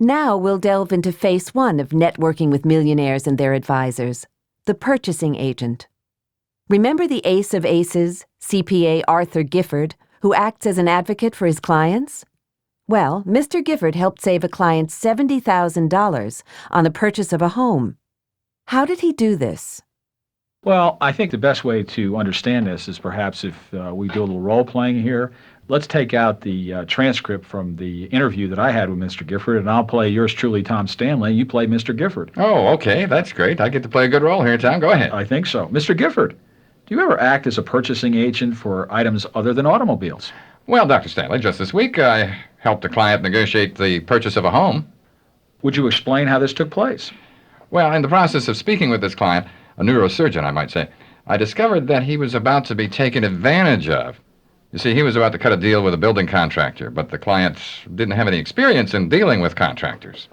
Now we'll delve into phase one of networking with millionaires and their advisors, the purchasing agent. Remember the ace of aces, CPA Arthur Gifford, who acts as an advocate for his clients? Well, Mr. Gifford helped save a client $70,000 on the purchase of a home. How did he do this? Well, I think the best way to understand this is perhaps if we do a little role-playing here. Let's take out the transcript from the interview that I had with Mr. Gifford, and I'll play yours truly, Tom Stanley. You play Mr. Gifford. Oh, okay. That's great. I get to play a good role here, Tom. Go ahead. I think so. Mr. Gifford, do you ever act as a purchasing agent for items other than automobiles? Well, Dr. Stanley, just this week I helped a client negotiate the purchase of a home. Would you explain how this took place? Well, in the process of speaking with this client, a neurosurgeon, I might say, I discovered that he was about to be taken advantage of. You see, he was about to cut a deal with a building contractor, but the client didn't have any experience in dealing with contractors.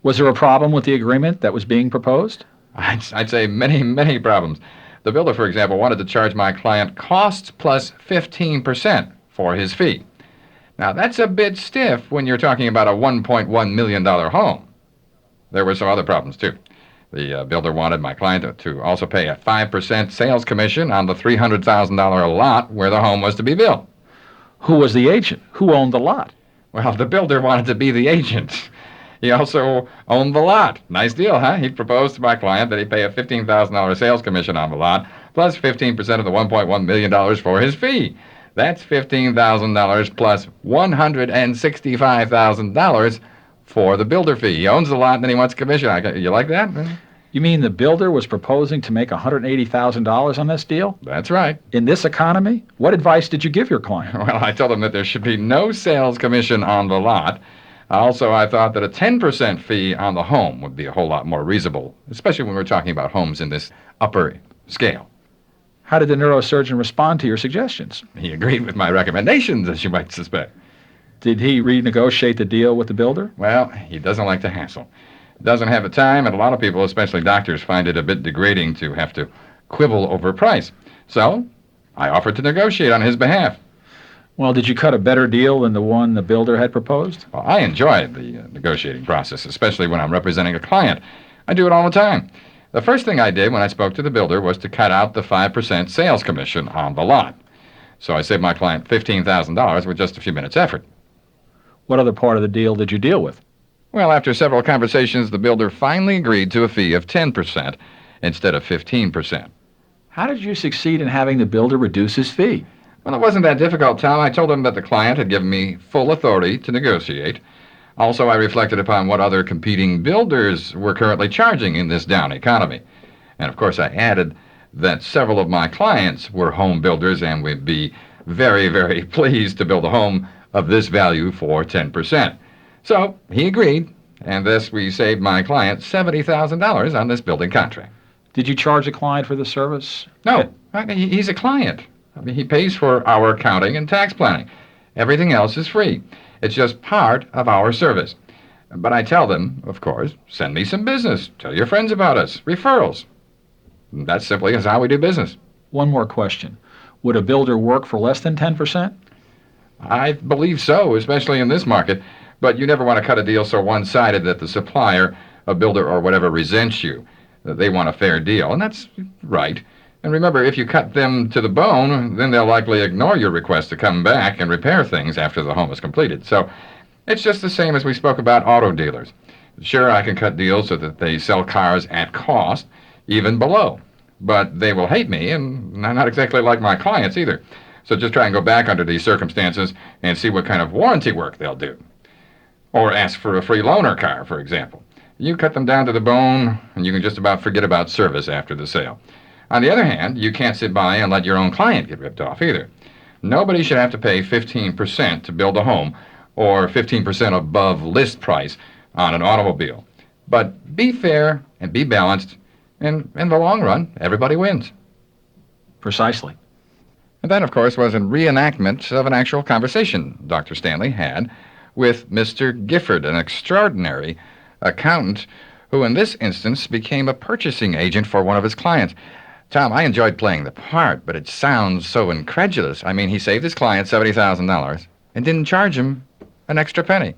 Was there a problem with the agreement that was being proposed? I'd say many problems. The builder, for example, wanted to charge my client costs plus 15% for his fee. Now, that's a bit stiff when you're talking about a $1.1 million home. There were some other problems, too. The builder wanted my client to also pay a 5% sales commission on the $300,000 lot where the home was to be built. Who was the agent? Who owned the lot? Well, the builder wanted to be the agent. He also owned the lot. Nice deal, huh? He proposed to my client that he pay a $15,000 sales commission on the lot, plus 15% of the $1.1 million for his fee. That's $15,000 plus $165,000 for the builder fee. He owns the lot and then he wants a commission. You like that? You mean the builder was proposing to make $180,000 on this deal? That's right. In this economy? What advice did you give your client? Well, I told him that there should be no sales commission on the lot. Also, I thought that a 10% fee on the home would be a whole lot more reasonable, especially when we're talking about homes in this upper scale. How did the neurosurgeon respond to your suggestions? He agreed with my recommendations, as you might suspect. Did he renegotiate the deal with the builder? Well, he doesn't like to hassle. Doesn't have the time, and a lot of people, especially doctors, find it a bit degrading to have to quibble over price. So, I offered to negotiate on his behalf. Well, did you cut a better deal than the one the builder had proposed? Well, I enjoy the negotiating process, especially when I'm representing a client. I do it all the time. The first thing I did when I spoke to the builder was to cut out the 5% sales commission on the lot. So I saved my client $15,000 with just a few minutes' effort. What other part of the deal did you deal with? Well, after several conversations, the builder finally agreed to a fee of 10% instead of 15%. How did you succeed in having the builder reduce his fee? Well, it wasn't that difficult, Tom. I told him that the client had given me full authority to negotiate. Also, I reflected upon what other competing builders were currently charging in this down economy. And, of course, I added that several of my clients were home builders and would be very pleased to build a home of this value for 10%. So he agreed, and thus we saved my client $70,000 on this building contract. Did you charge the client for the service? No, he's a client. I mean, he pays for our accounting and tax planning. Everything else is free. It's just part of our service. But I tell them, of course, send me some business. Tell your friends about us. Referrals. That simply is how we do business. One more question. Would a builder work for less than 10%? I believe so, especially in this market. But you never want to cut a deal so one-sided that the supplier, a builder, or whatever resents you. They want a fair deal, and that's right. And remember, if you cut them to the bone, then they'll likely ignore your request to come back and repair things after the home is completed. So it's just the same as we spoke about auto dealers. Sure, I can cut deals so that they sell cars at cost, even below. But they will hate me, and not exactly like my clients either. So just try and go back under these circumstances and see what kind of warranty work they'll do. Or ask for a free loaner car, for example. You cut them down to the bone, and you can just about forget about service after the sale. On the other hand, you can't sit by and let your own client get ripped off either. Nobody should have to pay 15% to build a home or 15% above list price on an automobile. But be fair and be balanced, and in the long run, everybody wins. Precisely. And that, of course, was a reenactment of an actual conversation Dr. Stanley had with Mr. Gifford, an extraordinary accountant who in this instance became a purchasing agent for one of his clients. Tom, I enjoyed playing the part, but it sounds so incredulous. I mean, he saved his client $70,000 and didn't charge him an extra penny.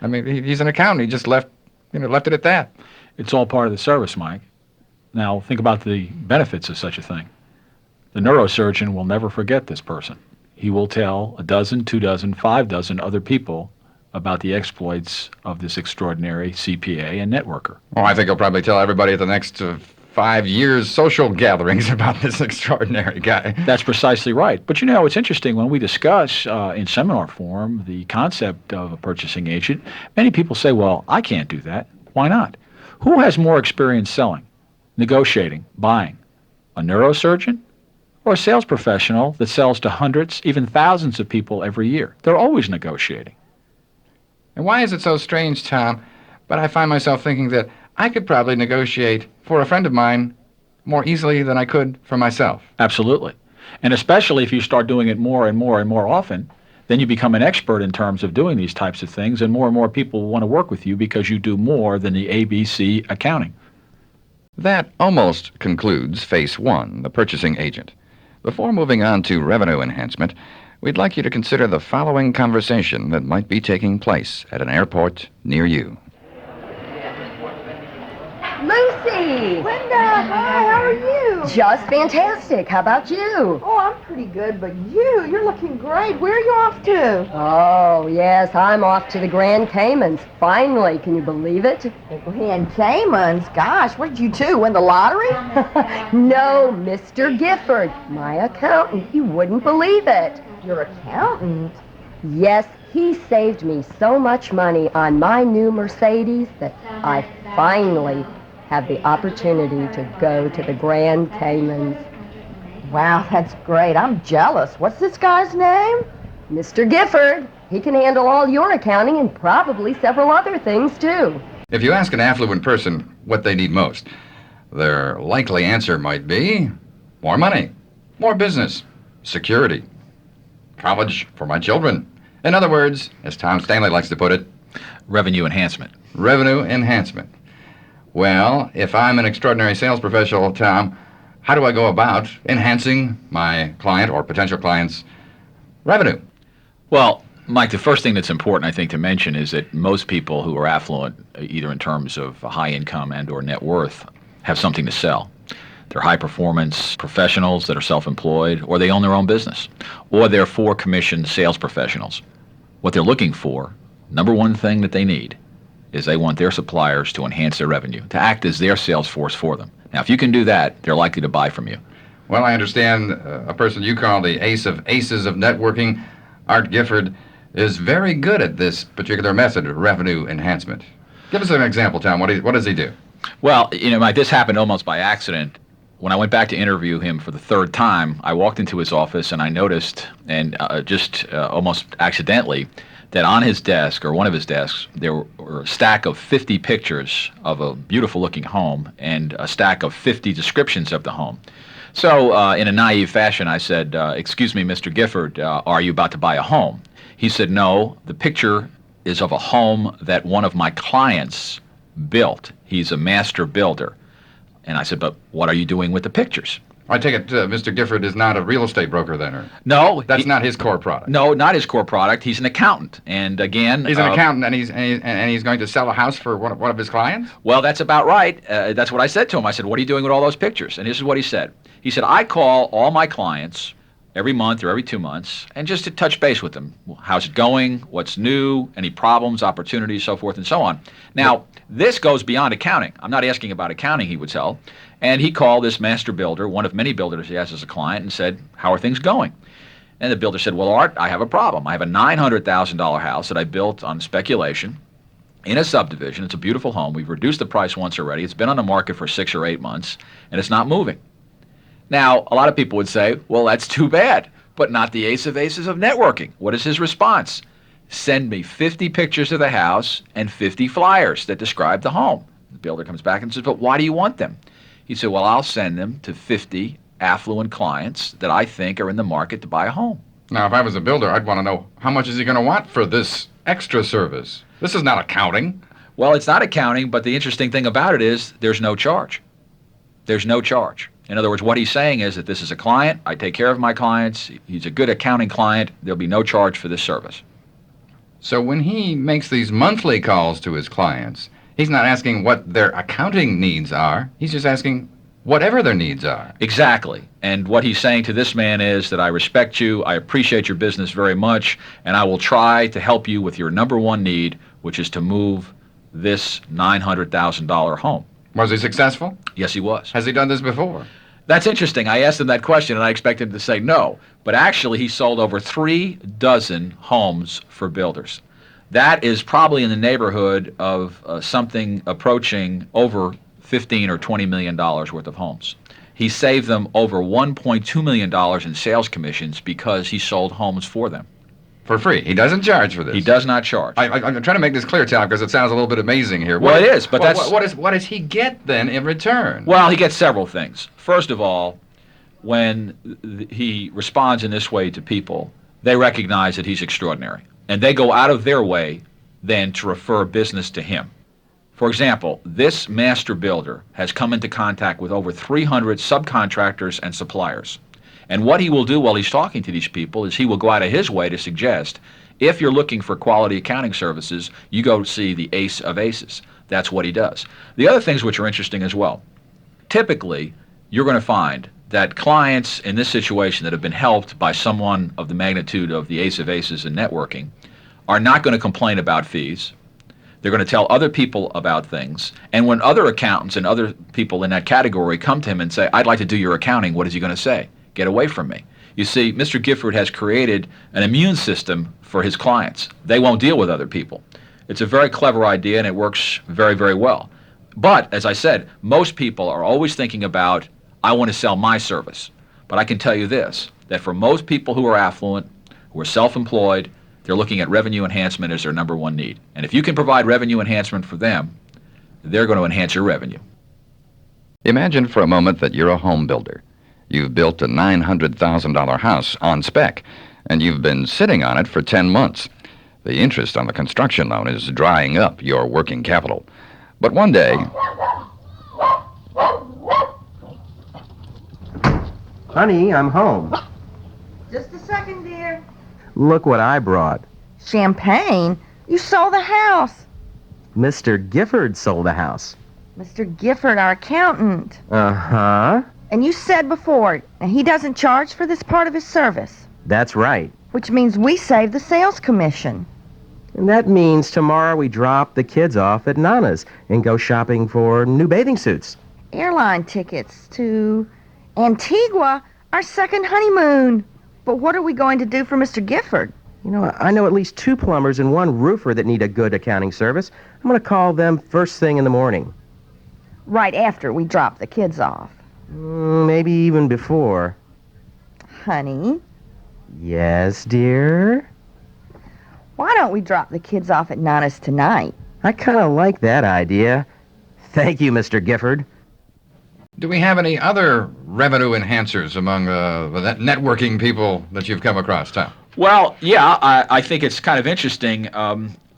I mean, he's an accountant. He just left it at that. It's all part of the service, Mike. Now, think about the benefits of such a thing. The neurosurgeon will never forget this person. He will tell a dozen, 2 dozen, 5 dozen other people about the exploits of this extraordinary CPA and networker. Oh, I think he'll probably tell everybody at the next 5 years' social gatherings about this extraordinary guy. That's precisely right. But it's interesting when we discuss in seminar form the concept of a purchasing agent, many people say, well, I can't do that. Why not? Who has more experience selling, negotiating, buying? A neurosurgeon or a sales professional that sells to hundreds, even thousands of people every year? They're always negotiating. And why is it so strange, Tom, but I find myself thinking that I could probably negotiate for a friend of mine more easily than I could for myself. Absolutely. And especially if you start doing it more and more and more often, then you become an expert in terms of doing these types of things, and more people want to work with you because you do more than the ABC accounting. That almost concludes Phase 1, the purchasing agent. Before moving on to revenue enhancement, we'd like you to consider the following conversation that might be taking place at an airport near you. Lucy! Linda, hi, how are you? Just fantastic. How about you? Oh, I'm pretty good, but you're looking great. Where are you off to? Oh, yes, I'm off to the Grand Caymans. Finally, can you believe it? The Grand Caymans? Gosh, what did you do, win the lottery? No, Mr. Gifford, my accountant. You wouldn't believe it. Your accountant? Yes, he saved me so much money on my new Mercedes that I finally have the opportunity to go to the Grand Caymans. Wow, that's great. I'm jealous. What's this guy's name? Mr. Gifford. He can handle all your accounting and probably several other things, too. If you ask an affluent person what they need most, their likely answer might be more money, more business, security, college for my children. In other words, as Tom Stanley likes to put it, Revenue enhancement. revenue enhancement. Well, if I'm an extraordinary sales professional, Tom, how do I go about enhancing my client or potential client's revenue? Well, Mike, the first thing that's important, I think, to mention is that most people who are affluent, either in terms of high income and or net worth, have something to sell. They're high-performance professionals that are self-employed, or they own their own business, or they're for-commission sales professionals. What they're looking for, number one thing that they need, is they want their suppliers to enhance their revenue, to act as their sales force for them. Now, if you can do that, they're likely to buy from you. Well, I understand a person you call the ace of aces of networking, Art Gifford, is very good at this particular method of revenue enhancement. Give us an example, Tom. What does he do? Well, Mike, this happened almost by accident. When I went back to interview him for the third time, I walked into his office and I noticed, and almost accidentally, that on his desk, or one of his desks, there were a stack of 50 pictures of a beautiful-looking home and a stack of 50 descriptions of the home. So in a naive fashion, I said, excuse me, Mr. Gifford, are you about to buy a home? He said, no, the picture is of a home that one of my clients built. He's a master builder. And I said, but what are you doing with the pictures? I take it Mr. Gifford is not a real estate broker then, or? No. That's not his core product. No, not his core product. He's an accountant. And again... He's an accountant, and he's going to sell a house for one of his clients? Well, that's about right. That's what I said to him. I said, what are you doing with all those pictures? And this is what he said. He said, I call all my clients every month or every 2 months, and just to touch base with them. How's it going? What's new? Any problems, opportunities, so forth and so on. Now, this goes beyond accounting. I'm not asking about accounting, he would tell. And he called this master builder, one of many builders he has as a client, and said, how are things going? And the builder said, well, Art, I have a problem. I have a $900,000 house that I built on speculation in a subdivision. It's a beautiful home. We've reduced the price once already. It's been on the market for 6 or 8 months, and it's not moving. Now, a lot of people would say, well, that's too bad, but not the ace of aces of networking. What is his response? Send me 50 pictures of the house and 50 flyers that describe the home. The builder comes back and says, but why do you want them? He said, well, I'll send them to 50 affluent clients that I think are in the market to buy a home. Now, if I was a builder, I'd want to know, how much is he going to want for this extra service? This is not accounting. Well, it's not accounting, but the interesting thing about it is there's no charge. There's no charge. In other words, what he's saying is that this is a client. I take care of my clients. He's a good accounting client. There'll be no charge for this service. So when he makes these monthly calls to his clients, he's not asking what their accounting needs are. He's just asking whatever their needs are. Exactly. And what he's saying to this man is that I respect you, I appreciate your business very much, and I will try to help you with your number one need, which is to move this $900,000 home. Was he successful? Yes, he was. Has he done this before? That's interesting. I asked him that question, and I expected him to say no. But actually, he sold over 3 dozen homes for builders. That is probably in the neighborhood of something approaching over $15 or $20 million worth of homes. He saved them over $1.2 million in sales commissions because he sold homes for them. For free. He doesn't charge for this. He does not charge. I'm trying to make this clear, Tom, because it sounds a little bit amazing here. Well, it is, but what does he get then in return? Well, he gets several things. First of all, when he responds in this way to people, they recognize that he's extraordinary, and they go out of their way then to refer business to him. For example, this master builder has come into contact with over 300 subcontractors and suppliers. And what he will do while he's talking to these people is he will go out of his way to suggest, if you're looking for quality accounting services, you go see the ace of aces. That's what he does. The other things which are interesting as well, typically you're going to find that clients in this situation that have been helped by someone of the magnitude of the ace of aces in networking are not going to complain about fees. They're going to tell other people about things. And when other accountants and other people in that category come to him and say, I'd like to do your accounting, what is he going to say? Get away from me. You see, Mr. Gifford has created an immune system for his clients. They won't deal with other people. It's a very clever idea, and it works very, very well. But, as I said, most people are always thinking about, I want to sell my service. But I can tell you this, that for most people who are affluent, who are self-employed, they're looking at revenue enhancement as their number one need. And if you can provide revenue enhancement for them, they're going to enhance your revenue. Imagine for a moment that you're a home builder. You've built a $900,000 house on spec, and you've been sitting on it for 10 months. The interest on the construction loan is drying up your working capital. But one day... Honey, I'm home. Just a second, dear. Look what I brought. Champagne? You sold the house. Mr. Gifford sold the house. Mr. Gifford, our accountant. Uh-huh. And you said before, he doesn't charge for this part of his service. That's right. Which means we save the sales commission. And that means tomorrow we drop the kids off at Nana's and go shopping for new bathing suits. Airline tickets to Antigua, our second honeymoon. But what are we going to do for Mr. Gifford? You know, I know at least 2 plumbers and 1 roofer that need a good accounting service. I'm going to call them first thing in the morning. Right after we drop the kids off. Maybe even before. Honey, Yes, dear? why don't we drop the kids off at Nana's tonight? I kind of like that idea. Thank you, Mr. Gifford. Do we have any other revenue enhancers among the networking people that you've come across, Tom? Well, yeah, I think it's kind of interesting.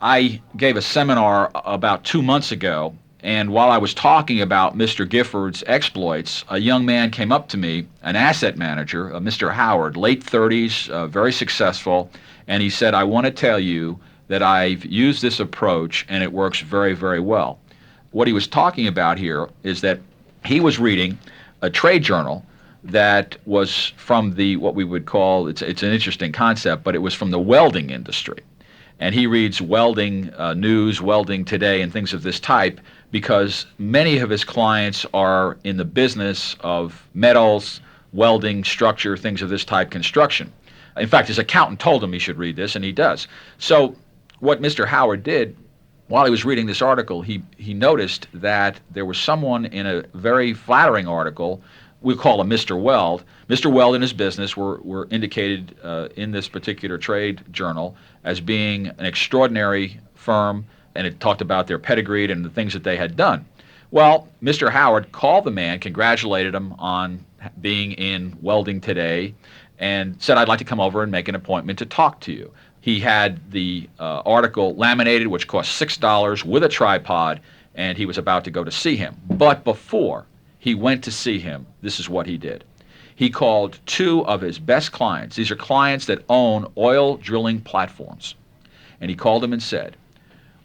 I gave a seminar about 2 months ago, and while I was talking about Mr. Gifford's exploits, a young man came up to me, an asset manager, Mr. Howard, late 30s, very successful, and he said, I want to tell you that I've used this approach, and it works very, very well. What he was talking about here is that he was reading a trade journal that was from the, what we would call, it's an interesting concept, but it was from the welding industry. And he reads welding news, welding today, and things of this type, because many of his clients are in the business of metals, welding, structure, things of this type, construction. In fact, his accountant told him he should read this, and he does. So what Mr. Howard did, while he was reading this article, he noticed that there was someone in a very flattering article, we call him Mr. Weld. Mr. Weld and his business were indicated in this particular trade journal as being an extraordinary firm, and it talked about their pedigree and the things that they had done. Well, Mr. Howard called the man, congratulated him on being in Welding Today, and said, I'd like to come over and make an appointment to talk to you. He had the article laminated, which cost $6 with a tripod, and he was about to go to see him. But before he went to see him, this is what he did. He called 2 of his best clients. These are clients that own oil drilling platforms. And he called him and said,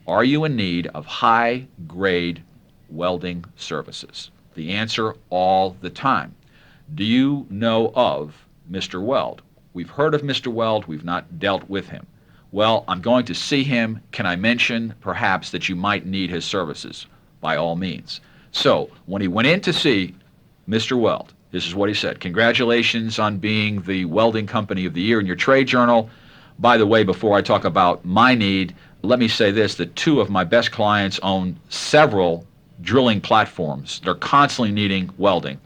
"Are you in need of high-grade welding services?" The answer all the time. "Do you know of Mr. Weld?" "We've heard of Mr. Weld. We've not dealt with him." "Well, I'm going to see him. Can I mention perhaps that you might need his services?" "By all means." So when he went in to see Mr. Weld, this is what he said: "Congratulations on being the welding company of the year in your trade journal. By the way, before I talk about my need, let me say this, that two of my best clients own several drilling platforms. They're constantly needing welding,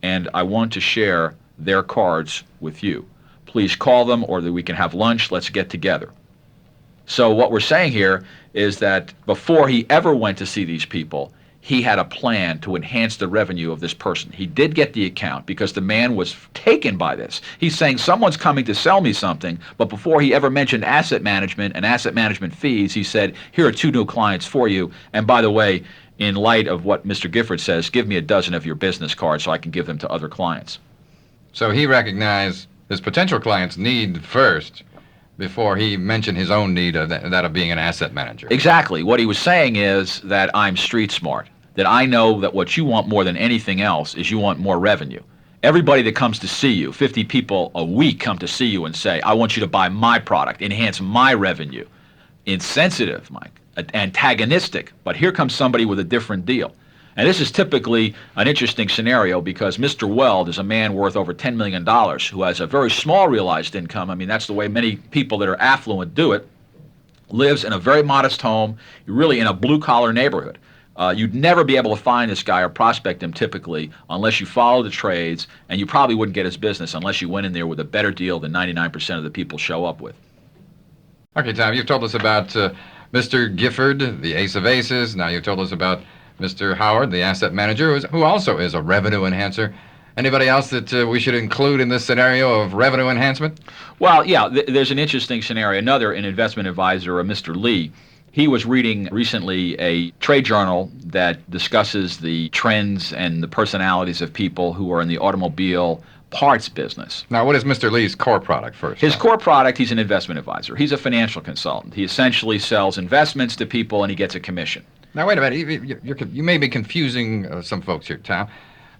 and I want to share their cards with you. Please call them, or that we can have lunch. Let's get together." So what we're saying here is that before he ever went to see these people, he had a plan to enhance the revenue of this person. He did get the account because the man was taken by this. He's saying, someone's coming to sell me something, but before he ever mentioned asset management and asset management fees, he said, "Here are two new clients for you. And by the way, in light of what Mr. Gifford says, give me a dozen of your business cards so I can give them to other clients." So he recognized his potential client's need first before he mentioned his own need of that of being an asset manager. Exactly. What he was saying is that I'm street smart, that I know that what you want more than anything else is you want more revenue. Everybody that comes to see you, 50 people a week come to see you and say, "I want you to buy my product, enhance my revenue." Insensitive, Mike, antagonistic, but here comes somebody with a different deal. And this is typically an interesting scenario because Mr. Weld is a man worth over $10 million who has a very small realized income. I mean, that's the way many people that are affluent do it. Lives in a very modest home, really in a blue-collar neighborhood. You'd never be able to find this guy or prospect him typically unless you follow the trades, and you probably wouldn't get his business unless you went in there with a better deal than 99% of the people show up with. Okay, Tom, you've told us about Mr. Gifford, the ace of aces. Now you've told us about Mr. Howard, the asset manager, who also is a revenue enhancer. Anybody else that we should include in this scenario of revenue enhancement? Well, yeah, there's an interesting scenario. Another, an investment advisor, Mr. Lee, he was reading recently a trade journal that discusses the trends and the personalities of people who are in the automobile parts business. Now, what is Mr. Lee's core product first? His core product, he's an investment advisor. He's a financial consultant. He essentially sells investments to people and he gets a commission. Now, wait a minute. You may be confusing some folks here, Tom.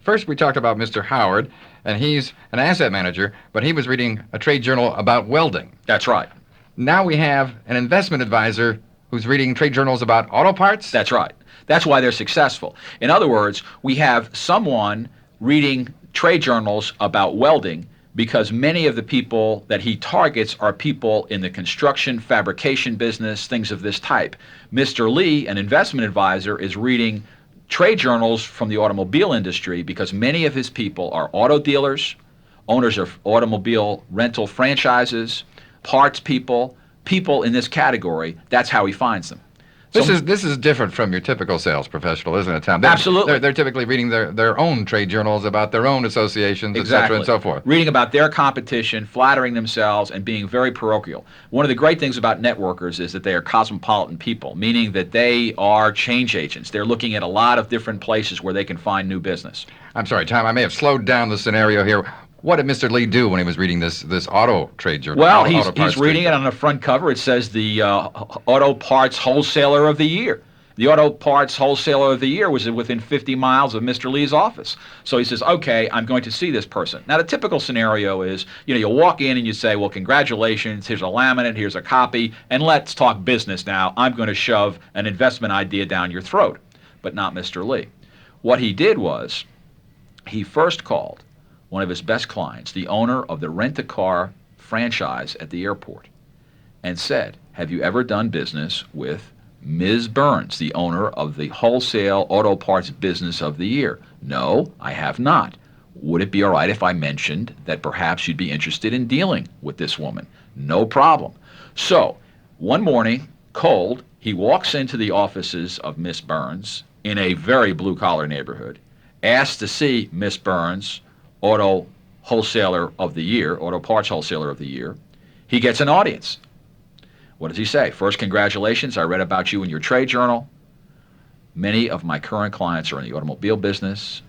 First, we talked about Mr. Howard, and he's an asset manager, but he was reading a trade journal about welding. That's right. Now we have an investment advisor who's reading trade journals about auto parts? That's right. That's why they're successful. In other words, we have someone reading trade journals about welding because many of the people that he targets are people in the construction, fabrication business, things of this type. Mr. Lee, an investment advisor, is reading trade journals from the automobile industry because many of his people are auto dealers, owners of automobile rental franchises, parts people, people in this category. That's how he finds them. This is different from your typical sales professional, isn't it, Tom? Absolutely. They're typically reading their own trade journals about their own associations, Exactly. et cetera, and so forth. Reading about their competition, flattering themselves, and being very parochial. One of the great things about networkers is that they are cosmopolitan people, meaning that they are change agents. They're looking at a lot of different places where they can find new business. I'm sorry, Tom, I may have slowed down the scenario here. What did Mr. Lee do when he was reading this auto trade journal? Well, he's reading it on the front cover. It says the Auto Parts Wholesaler of the Year. The Auto Parts Wholesaler of the Year was within 50 miles of Mr. Lee's office. So he says, okay, I'm going to see this person. Now, the typical scenario is, you walk in and you say, well, congratulations, here's a laminate, here's a copy, and let's talk business now. I'm going to shove an investment idea down your throat. But not Mr. Lee. What he did was, he first called one of his best clients, the owner of the rent-a-car franchise at the airport, and said, have you ever done business with Ms. Burns, the owner of the wholesale auto parts business of the year? No, I have not. Would it be all right if I mentioned that perhaps you'd be interested in dealing with this woman? No problem. So, one morning, cold, he walks into the offices of Miss Burns in a very blue-collar neighborhood, asks to see Miss Burns, Auto Wholesaler of the Year, Auto Parts Wholesaler of the Year. He gets an audience. What does he say? First, congratulations, I read about you in your trade journal. Many of my current clients are in the automobile business.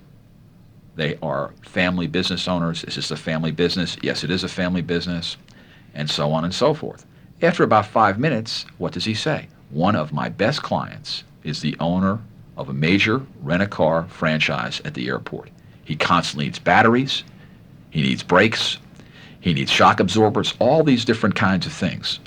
They are family business owners. Is this a family business? Yes, it is a family business, and so on and so forth. After about 5 minutes, what does he say? One of my best clients is the owner of a major rent-a-car franchise at the airport. He constantly needs batteries, he needs brakes, he needs shock absorbers, all these different kinds of things.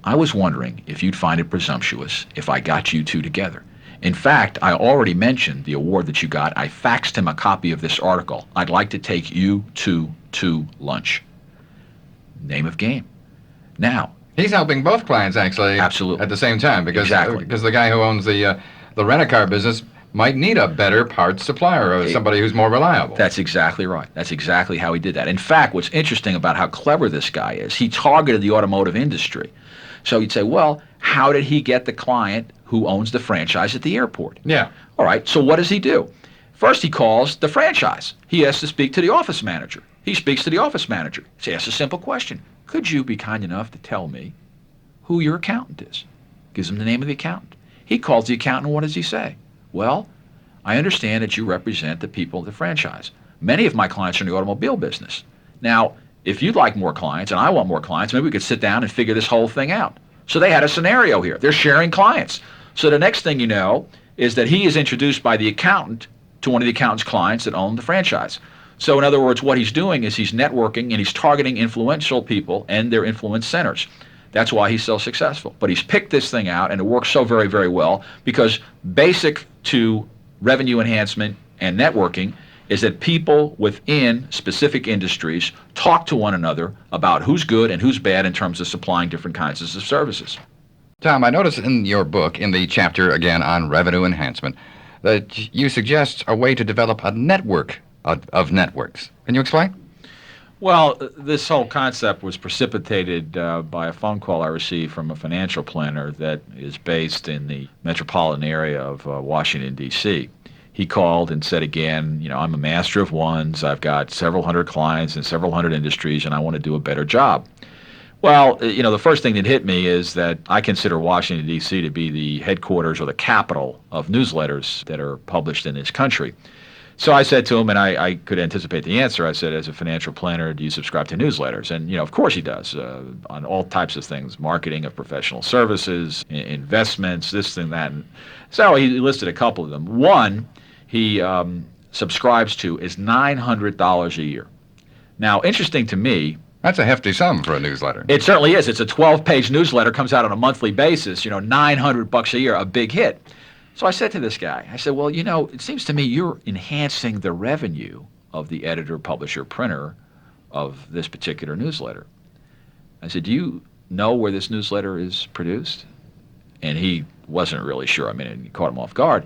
I was wondering if you'd find it presumptuous if I got you two together. In fact, I already mentioned the award that you got. I faxed him a copy of this article. I'd like to take you two to lunch. Name of game. Now, He's helping both clients, actually. Absolutely. At the same time, because Exactly. because the guy who owns the rent-a-car business might need a better parts supplier or somebody who's more reliable. That's exactly right. That's exactly how he did that. In fact, what's interesting about how clever this guy is, he targeted the automotive industry. So you'd say, well, how did he get the client who owns the franchise at the airport? Yeah. All right, so what does he do? First, he calls the franchise. He has to speak to the office manager. He speaks to the office manager. He asks a simple question. Could you be kind enough to tell me who your accountant is? Gives him the name of the accountant. He calls the accountant, and what does he say? Well, I understand that you represent the people of the franchise. Many of my clients are in the automobile business. Now, if you'd like more clients, and I want more clients, maybe we could sit down and figure this whole thing out. So they had a scenario here. They're sharing clients. So the next thing you know is that he is introduced by the accountant to one of the accountant's clients that own the franchise. So in other words, what he's doing is he's networking and he's targeting influential people and their influence centers. That's why he's so successful. But he's picked this thing out, and it works so very, very well because basic to revenue enhancement and networking is that people within specific industries talk to one another about who's good and who's bad in terms of supplying different kinds of services. Tom, I noticed in your book, in the chapter, again, on revenue enhancement, that you suggest a way to develop a network of networks. Can you explain? Well, this whole concept was precipitated by a phone call I received from a financial planner that is based in the metropolitan area of Washington, D.C. He called and said again, I'm a master of ones. I've got several hundred clients in several hundred industries, and I want to do a better job. Well, the first thing that hit me is that I consider Washington, D.C. to be the headquarters or the capital of newsletters that are published in this country. So I said to him, and I could anticipate the answer, I said, as a financial planner, do you subscribe to newsletters? And, of course he does, on all types of things, marketing of professional services, investments, this and that. And so he listed a couple of them. One he subscribes to is $900 a year. Now, interesting to me, That's a hefty sum for a newsletter. it certainly is. It's a 12-page newsletter, comes out on a monthly basis, $900 a year, a big hit. So I said to this guy, I said, well, it seems to me you're enhancing the revenue of the editor, publisher, printer of this particular newsletter. I said, do you know where this newsletter is produced? And he wasn't really sure. It caught him off guard.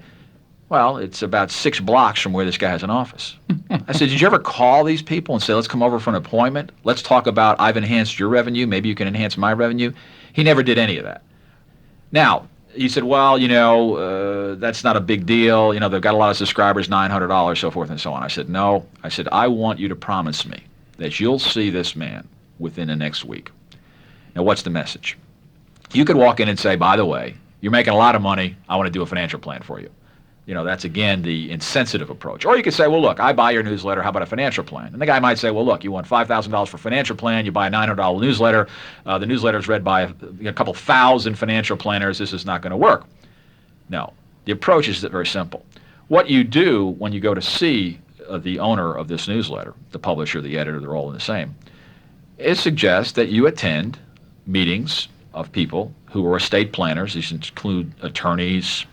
Well, it's about 6 blocks from where this guy has an office. I said, did you ever call these people and say, let's come over for an appointment? Let's talk about I've enhanced your revenue. Maybe you can enhance my revenue. He never did any of that. Now, he said, well, that's not a big deal. They've got a lot of subscribers, $900, so forth and so on. I said, no. I said, I want you to promise me that you'll see this man within the next week. Now, what's the message? You could walk in and say, by the way, you're making a lot of money. I want to do a financial plan for you. That's, again, the insensitive approach. Or you could say, well, look, I buy your newsletter. How about a financial plan? And the guy might say, well, look, you want $5,000 for a financial plan. You buy a $900 newsletter. The newsletter is read by a couple thousand financial planners. This is not going to work. No. The approach is very simple. What you do when you go to see the owner of this newsletter, the publisher, the editor, they're all in the same, is suggest that you attend meetings of people who are estate planners. These include attorneys,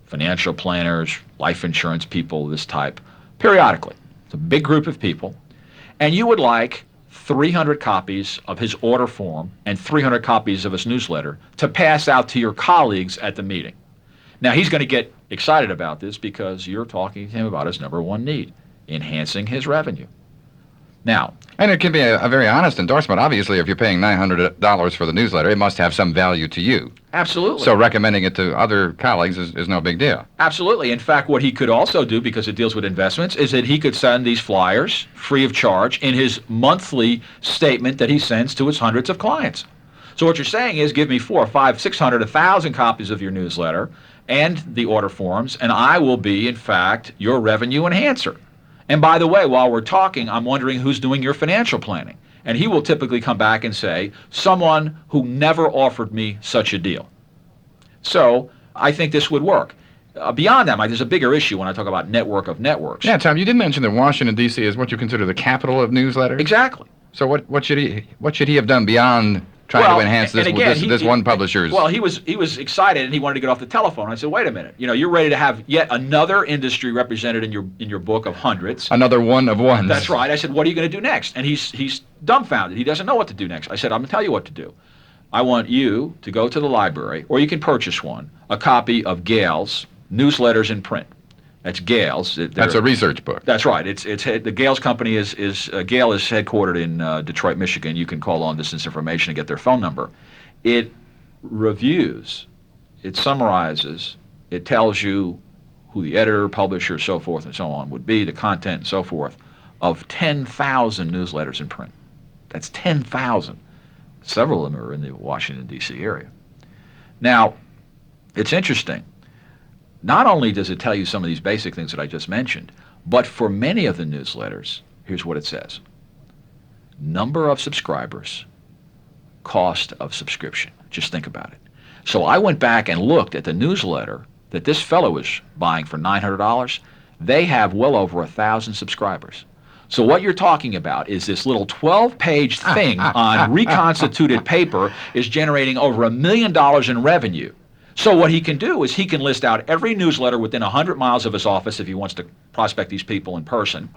financial planners, life insurance people, this type, periodically. It's a big group of people. And you would like 300 copies of his order form and 300 copies of his newsletter to pass out to your colleagues at the meeting. Now, he's going to get excited about this because you're talking to him about his number one need, enhancing his revenue. Now, And it can be a very honest endorsement. Obviously, if you're paying $900 for the newsletter, it must have some value to you. absolutely. So recommending it to other colleagues is no big deal. Absolutely. In fact, what he could also do, because it deals with investments, is that he could send these flyers free of charge in his monthly statement that he sends to his hundreds of clients. So what you're saying is, give me 400, 500, 600, 1,000 copies of your newsletter and the order forms, and I will be, in fact, your revenue enhancer. And by the way, while we're talking, I'm wondering who's doing your financial planning. And he will typically come back and say, someone who never offered me such a deal. So I think this would work. Beyond that, Mike, there's a bigger issue when I talk about network of networks. Yeah, Tom, you did mention that Washington, D.C. is what you consider the capital of newsletters? Exactly. So what should he have done beyond trying to enhance this one publisher's? Well, he was excited and he wanted to get off the telephone. I said, wait a minute, you're ready to have yet another industry represented in your book of hundreds. Another one of ones. That's right. I said, what are you going to do next? And he's dumbfounded. He doesn't know what to do next. I said, I'm going to tell you what to do. I want you to go to the library, or you can purchase one, a copy of Gale's Newsletters in Print. That's Gale's. That's a research book. That's right. The Gale's company is Gale is headquartered in Detroit, Michigan. You can call on this information and get their phone number. It reviews, it summarizes, it tells you who the editor, publisher, so forth and so on would be, the content and so forth, of 10,000 newsletters in print. That's 10,000. Several of them are in the Washington, D.C. area. Now, it's interesting. Not only does it tell you some of these basic things that I just mentioned, but for many of the newsletters, here's what it says. Number of subscribers, cost of subscription. Just think about it. So I went back and looked at the newsletter that this fellow was buying for $900. They have well over 1,000 subscribers. So what you're talking about is this little 12-page thing on reconstituted paper is generating over $1 million in revenue. So what he can do is he can list out every newsletter within 100 miles of his office if he wants to prospect these people in person.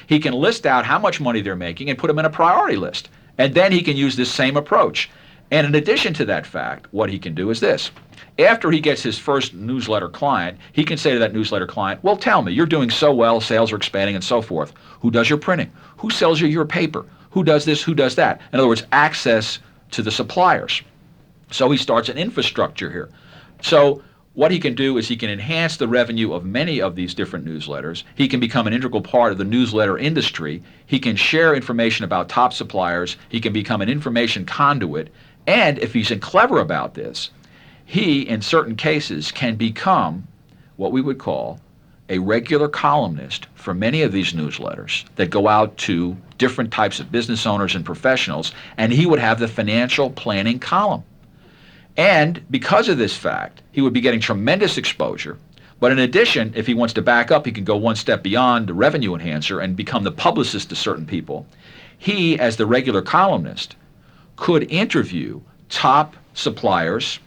He can list out how much money they're making and put them in a priority list. And then he can use this same approach. And in addition to that fact, what he can do is this. After he gets his first newsletter client, he can say to that newsletter client, well, tell me, you're doing so well, sales are expanding and so forth. Who does your printing? Who sells you your paper? Who does this? Who does that? In other words, access to the suppliers. So he starts an infrastructure here. So what he can do is he can enhance the revenue of many of these different newsletters. He can become an integral part of the newsletter industry. He can share information about top suppliers. He can become an information conduit. And if he's clever about this, he, in certain cases, can become what we would call a regular columnist for many of these newsletters that go out to different types of business owners and professionals, and he would have the financial planning column. And because of this fact, he would be getting tremendous exposure. But in addition, if he wants to back up, he can go one step beyond the revenue enhancer and become the publicist to certain people. He, as the regular columnist, could interview top suppliers,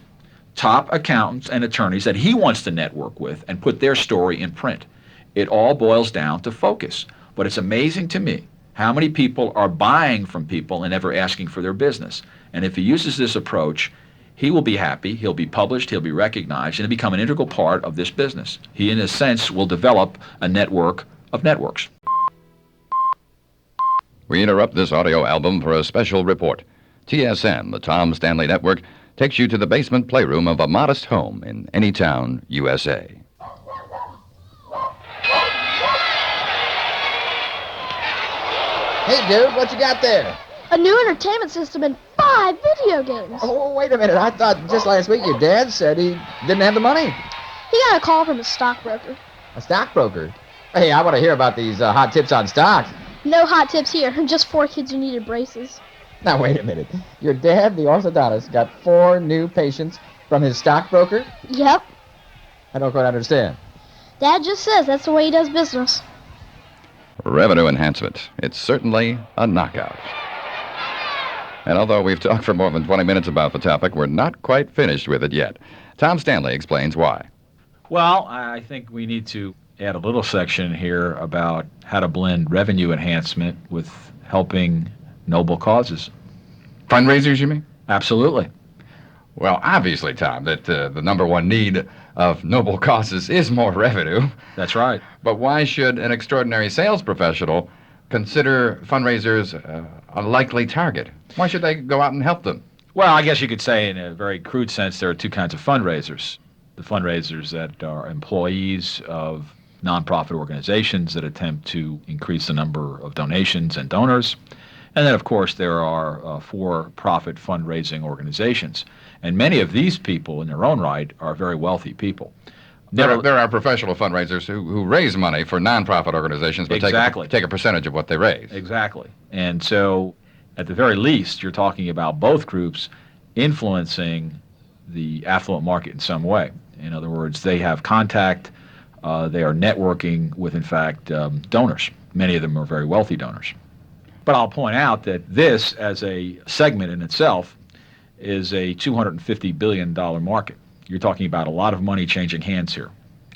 top accountants and attorneys that he wants to network with and put their story in print. It all boils down to focus. But it's amazing to me how many people are buying from people and never asking for their business. And if he uses this approach, he will be happy, he'll be published, he'll be recognized, and he'll become an integral part of this business. He, in a sense, will develop a network of networks. We interrupt this audio album for a special report. TSN, the Tom Stanley Network, takes you to the basement playroom of a modest home in any town, USA. Hey, dude, what you got there? A new entertainment system and 5 video games. Oh, wait a minute. I thought just last week your dad said he didn't have the money. He got a call from a stockbroker. A stockbroker? Hey, I want to hear about these hot tips on stocks. No hot tips here, just 4 kids who needed braces. Now, wait a minute. Your dad, the orthodontist, got 4 new patients from his stockbroker? Yep. I don't quite understand. Dad just says that's the way he does business. Revenue enhancement. It's certainly a knockout. And although we've talked for more than 20 minutes about the topic, we're not quite finished with it yet. Tom Stanley explains why. Well, I think we need to add a little section here about how to blend revenue enhancement with helping noble causes. Fundraisers, you mean? Absolutely. Well, obviously, Tom, that the number one need of noble causes is more revenue. That's right. But why should an extraordinary sales professional consider fundraisers a likely target? Why should they go out and help them? Well, I guess you could say in a very crude sense there are 2 kinds of fundraisers. The fundraisers that are employees of nonprofit organizations that attempt to increase the number of donations and donors. And then, of course, there are for-profit fundraising organizations. And many of these people, in their own right, are very wealthy people. There are professional fundraisers who raise money for nonprofit organizations, but exactly. take a percentage of what they raise. Exactly. And so At the very least, you're talking about both groups influencing the affluent market in some way. In other words, they have contact, they are networking with, in fact, donors. Many of them are very wealthy donors. But I'll point out that this, as a segment in itself, is a $250 billion market. You're talking about a lot of money changing hands here.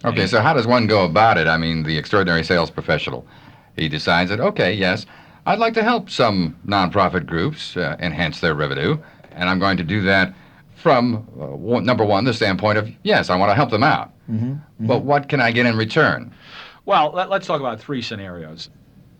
Okay, so how does one go about it? I mean, the extraordinary sales professional, he decides that, okay, yes, I'd like to help some nonprofit groups enhance their revenue, and I'm going to do that from, number one, the standpoint of, yes, I want to help them out. But what can I get in return? Well, let's talk about three scenarios.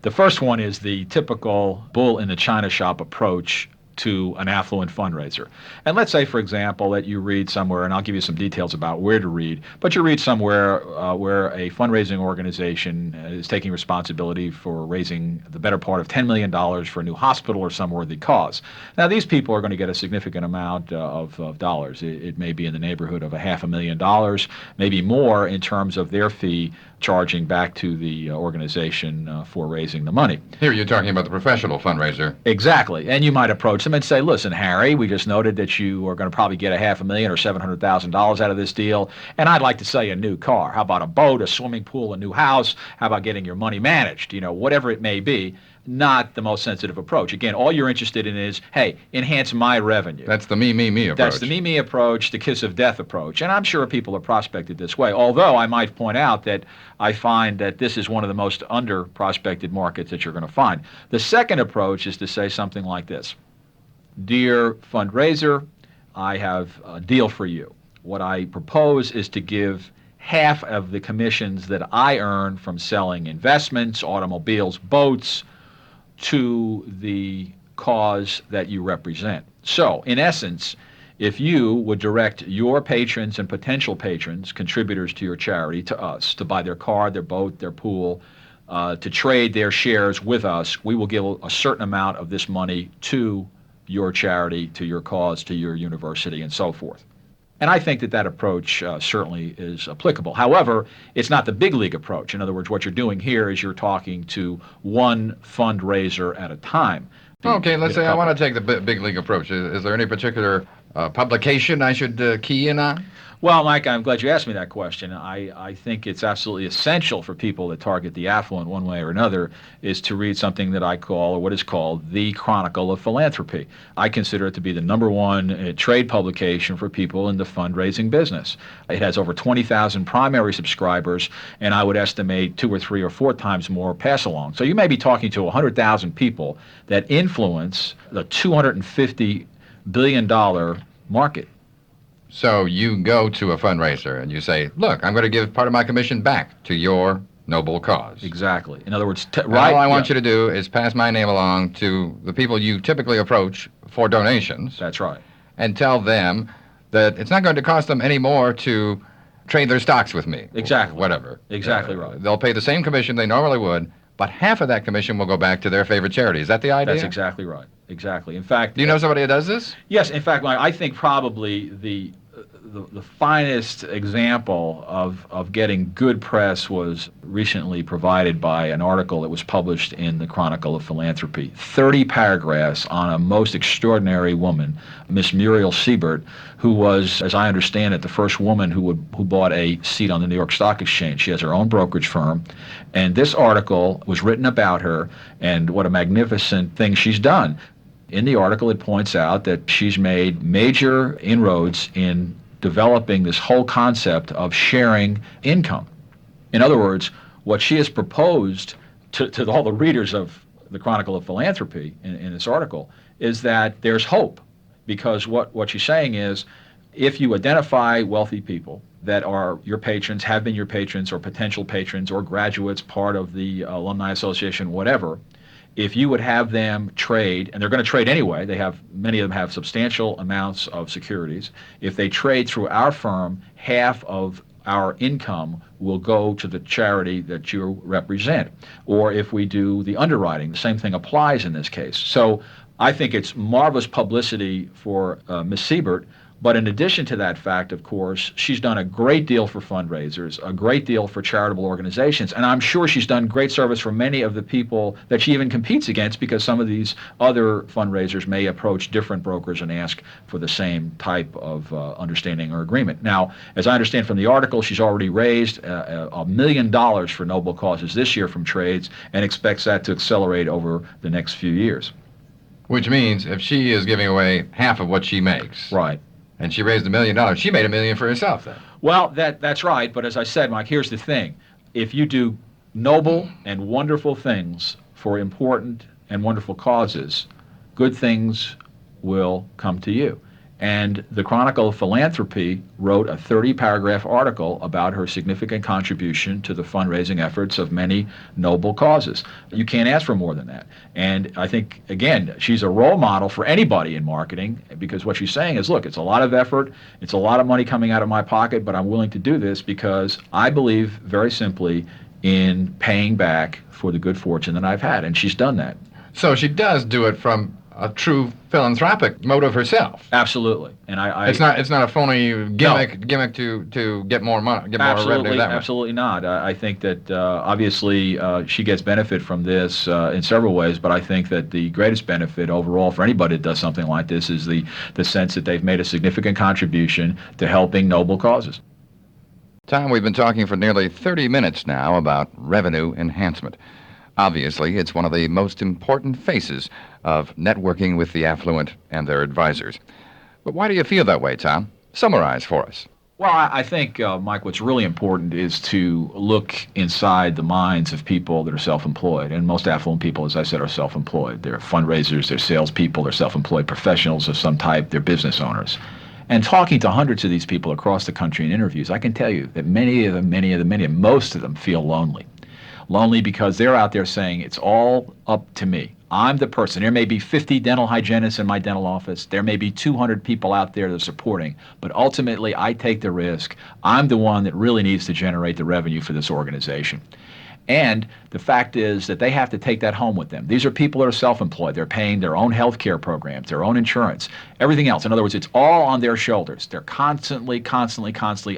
The first one is the typical bull in the china shop approach to an affluent fundraiser. And let's say, for example, that you read somewhere, and I'll give you some details about where to read, but you read somewhere where a fundraising organization is taking responsibility for raising the better part of $10 million for a new hospital or some worthy cause. Now, these people are going to get a significant amount of dollars. It may be in the neighborhood of $500,000, maybe more in terms of their fee charging back to the organization for raising the money. Here you're talking about the professional fundraiser. Exactly. And you might approach them and say, listen, Harry, we just noted that you are going to probably get $500,000 or $700,000 out of this deal, and I'd like to sell you a new car. How about a boat, a swimming pool, a new house? How about getting your money managed? Whatever it may be. Not the most sensitive approach. Again, all you're interested in is, hey, enhance my revenue. That's the me approach. That's the me approach, the kiss of death approach. And I'm sure people are prospected this way, although I might point out that I find that this is one of the most under-prospected markets that you're going to find. The second approach is to say something like this. Dear fundraiser, I have a deal for you. What I propose is to give half of the commissions that I earn from selling investments, automobiles, boats, to the cause that you represent. So, in essence, if you would direct your patrons and potential patrons, contributors to your charity, to us, to buy their car, their boat, their pool, to trade their shares with us, we will give a certain amount of this money to your charity, to your cause, to your university, and so forth. And I think that approach certainly is applicable. However, it's not the big league approach. In other words, what you're doing here is you're talking to one fundraiser at a time. Okay, let's say I want to take the big league approach. Is there any particular publication I should key in on? Well, Mike, I'm glad you asked me that question. I think it's absolutely essential for people that target the affluent one way or another is to read something that I call, or what is called, the Chronicle of Philanthropy. I consider it to be the #1 trade publication for people in the fundraising business. It has over 20,000 primary subscribers, and I would estimate 2 or 3 or 4 times more pass-along. So you may be talking to 100,000 people that influence the $250 billion market. So you go to a fundraiser and you say, look, I'm going to give part of my commission back to your noble cause. Exactly. In other words, all I want you to do is pass my name along to the people you typically approach for donations. That's right. And tell them that it's not going to cost them any more to trade their stocks with me. Exactly. Whatever. Exactly right. They'll pay the same commission they normally would, but half of that commission will go back to their favorite charity. Is that the idea? That's exactly right. Exactly. In fact, do you know somebody that does this? Yes. In fact, I think probably the finest example of getting good press was recently provided by an article that was published in the Chronicle of Philanthropy. 30 paragraphs on a most extraordinary woman, Miss Muriel Siebert, who was, as I understand it, the first woman who bought a seat on the New York Stock Exchange. She has her own brokerage firm, and this article was written about her and what a magnificent thing she's done. In the article, it points out that she's made major inroads in developing this whole concept of sharing income. In other words, what she has proposed to all the readers of the Chronicle of Philanthropy in this article is that there's hope, because what she's saying is, if you identify wealthy people that are your patrons, have been your patrons or potential patrons or graduates, part of the Alumni Association, whatever, if you would have them trade, and they're going to trade anyway, many of them have substantial amounts of securities. If they trade through our firm, half of our income will go to the charity that you represent. Or if we do the underwriting, the same thing applies in this case. So I think it's marvelous publicity for Ms. Siebert But in addition to that fact, of course, she's done a great deal for fundraisers, a great deal for charitable organizations, and I'm sure she's done great service for many of the people that she even competes against, because some of these other fundraisers may approach different brokers and ask for the same type of understanding or agreement. Now, as I understand from the article, she's already raised $1 million for noble causes this year from trades and expects that to accelerate over the next few years. Which means if she is giving away half of what she makes. Right. And she raised $1 million. She made $1 million for herself then. Well, that's right. But as I said, Mike, here's the thing. If you do noble and wonderful things for important and wonderful causes, good things will come to you. And the Chronicle of Philanthropy wrote a 30-paragraph article about her significant contribution to the fundraising efforts of many noble causes. You can't ask for more than that. And I think, again, she's a role model for anybody in marketing, because what she's saying is, look, it's a lot of effort, it's a lot of money coming out of my pocket, but I'm willing to do this because I believe, very simply, in paying back for the good fortune that I've had. And she's done that. So she does do it from a true philanthropic motive herself. Absolutely, and it's not a phony gimmick to get more money, get more revenue that way. Absolutely not. I think that obviously she gets benefit from this in several ways, but I think that the greatest benefit overall for anybody that does something like this is the sense that they've made a significant contribution to helping noble causes. Tom, we've been talking for nearly 30 minutes now about revenue enhancement. Obviously, it's one of the most important faces of networking with the affluent and their advisors. But why do you feel that way, Tom? Summarize for us. Well, I think, Mike, what's really important is to look inside the minds of people that are self-employed. And most affluent people, as I said, are self-employed. They're fundraisers, they're salespeople, they're self-employed professionals of some type, they're business owners. And talking to hundreds of these people across the country in interviews, I can tell you that most of them feel lonely. Lonely because they're out there saying, it's all up to me. I'm the person. There may be 50 dental hygienists in my dental office. There may be 200 people out there that are supporting. But ultimately, I take the risk. I'm the one that really needs to generate the revenue for this organization. And the fact is that they have to take that home with them. These are people that are self-employed. They're paying their own health care programs, their own insurance, everything else. In other words, it's all on their shoulders. They're constantly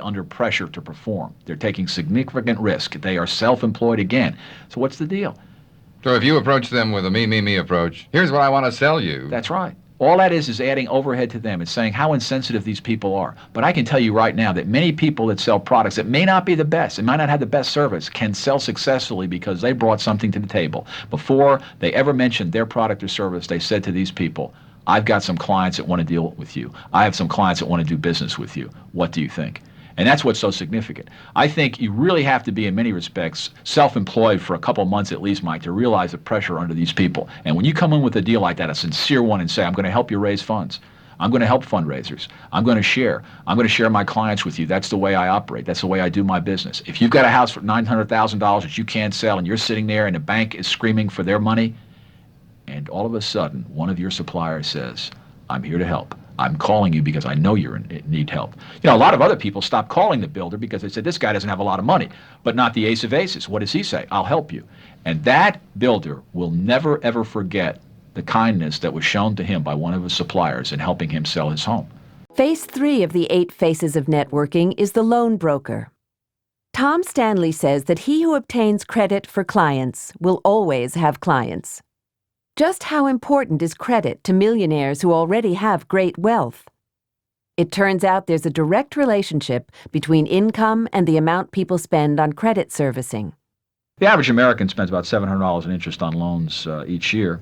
under pressure to perform. They're taking significant risk. They are self-employed again. So what's the deal? So if you approach them with a me approach, here's what I want to sell you. That's right. All that is adding overhead to them. It's saying how insensitive these people are. But I can tell you right now that many people that sell products that may not be the best, and might not have the best service, can sell successfully because they brought something to the table. Before they ever mentioned their product or service, they said to these people, I've got some clients that want to deal with you. I have some clients that want to do business with you. What do you think? And that's what's so significant. I think you really have to be, in many respects, self-employed for a couple of months at least, Mike, to realize the pressure under these people. And when you come in with a deal like that, a sincere one, and say, I'm going to help you raise funds, I'm going to help fundraisers, I'm going to share my clients with you. That's the way I operate. That's the way I do my business. If you've got a house for $900,000 that you can't sell, and you're sitting there and the bank is screaming for their money, and all of a sudden one of your suppliers says, I'm here to help. I'm calling you because I know you need help. You know, a lot of other people stop calling the builder because they said, this guy doesn't have a lot of money, but not the ace of aces. What does he say? I'll help you. And that builder will never, ever forget the kindness that was shown to him by one of his suppliers in helping him sell his home. Phase 3 of the 8 phases of networking is the loan broker. Tom Stanley says that he who obtains credit for clients will always have clients. Just how important is credit to millionaires who already have great wealth? It turns out there's a direct relationship between income and the amount people spend on credit servicing. The average American spends about $700 in interest on loans each year.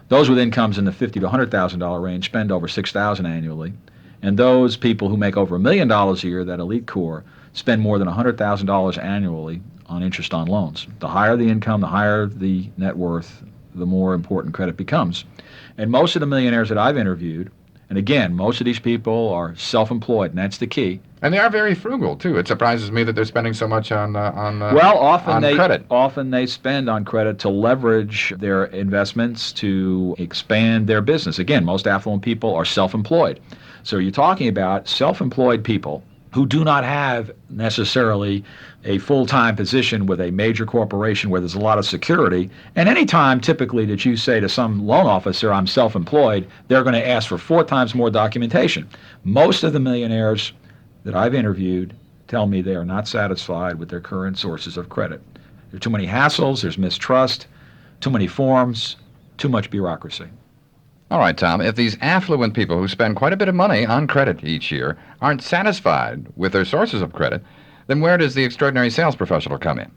Those with incomes in the $50,000 to $100,000 range spend over $6,000 annually. And those people who make over $1 million a year, that elite core, spend more than $100,000 annually on interest on loans. The higher the income, the higher the net worth, the more important credit becomes. And most of the millionaires that I've interviewed, and again, most of these people are self-employed, and that's the key. And they are very frugal, too. It surprises me that they're spending so much on credit. Credit. Often they spend on credit to leverage their investments to expand their business. Again, most affluent people are self-employed. So you're talking about self-employed people who do not have necessarily a full-time position with a major corporation where there's a lot of security. And any time typically that you say to some loan officer, I'm self-employed, they're going to ask for 4 times more documentation. Most of the millionaires that I've interviewed tell me they are not satisfied with their current sources of credit. There are too many hassles, there's mistrust, too many forms, too much bureaucracy. All right, Tom, if these affluent people who spend quite a bit of money on credit each year aren't satisfied with their sources of credit, then where does the extraordinary sales professional come in?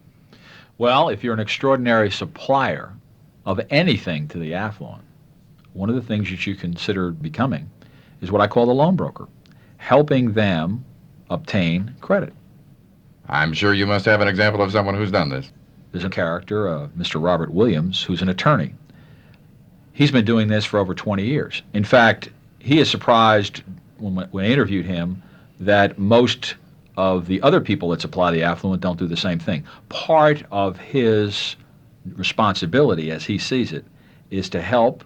Well, if you're an extraordinary supplier of anything to the affluent, one of the things that you consider becoming is what I call the loan broker, helping them obtain credit. I'm sure you must have an example of someone who's done this. There's a character, Mr. Robert Williams, who's an attorney. He's been doing this for over 20 years. In fact, he is surprised when I interviewed him that most of the other people that supply the affluent don't do the same thing. Part of his responsibility, as he sees it, is to help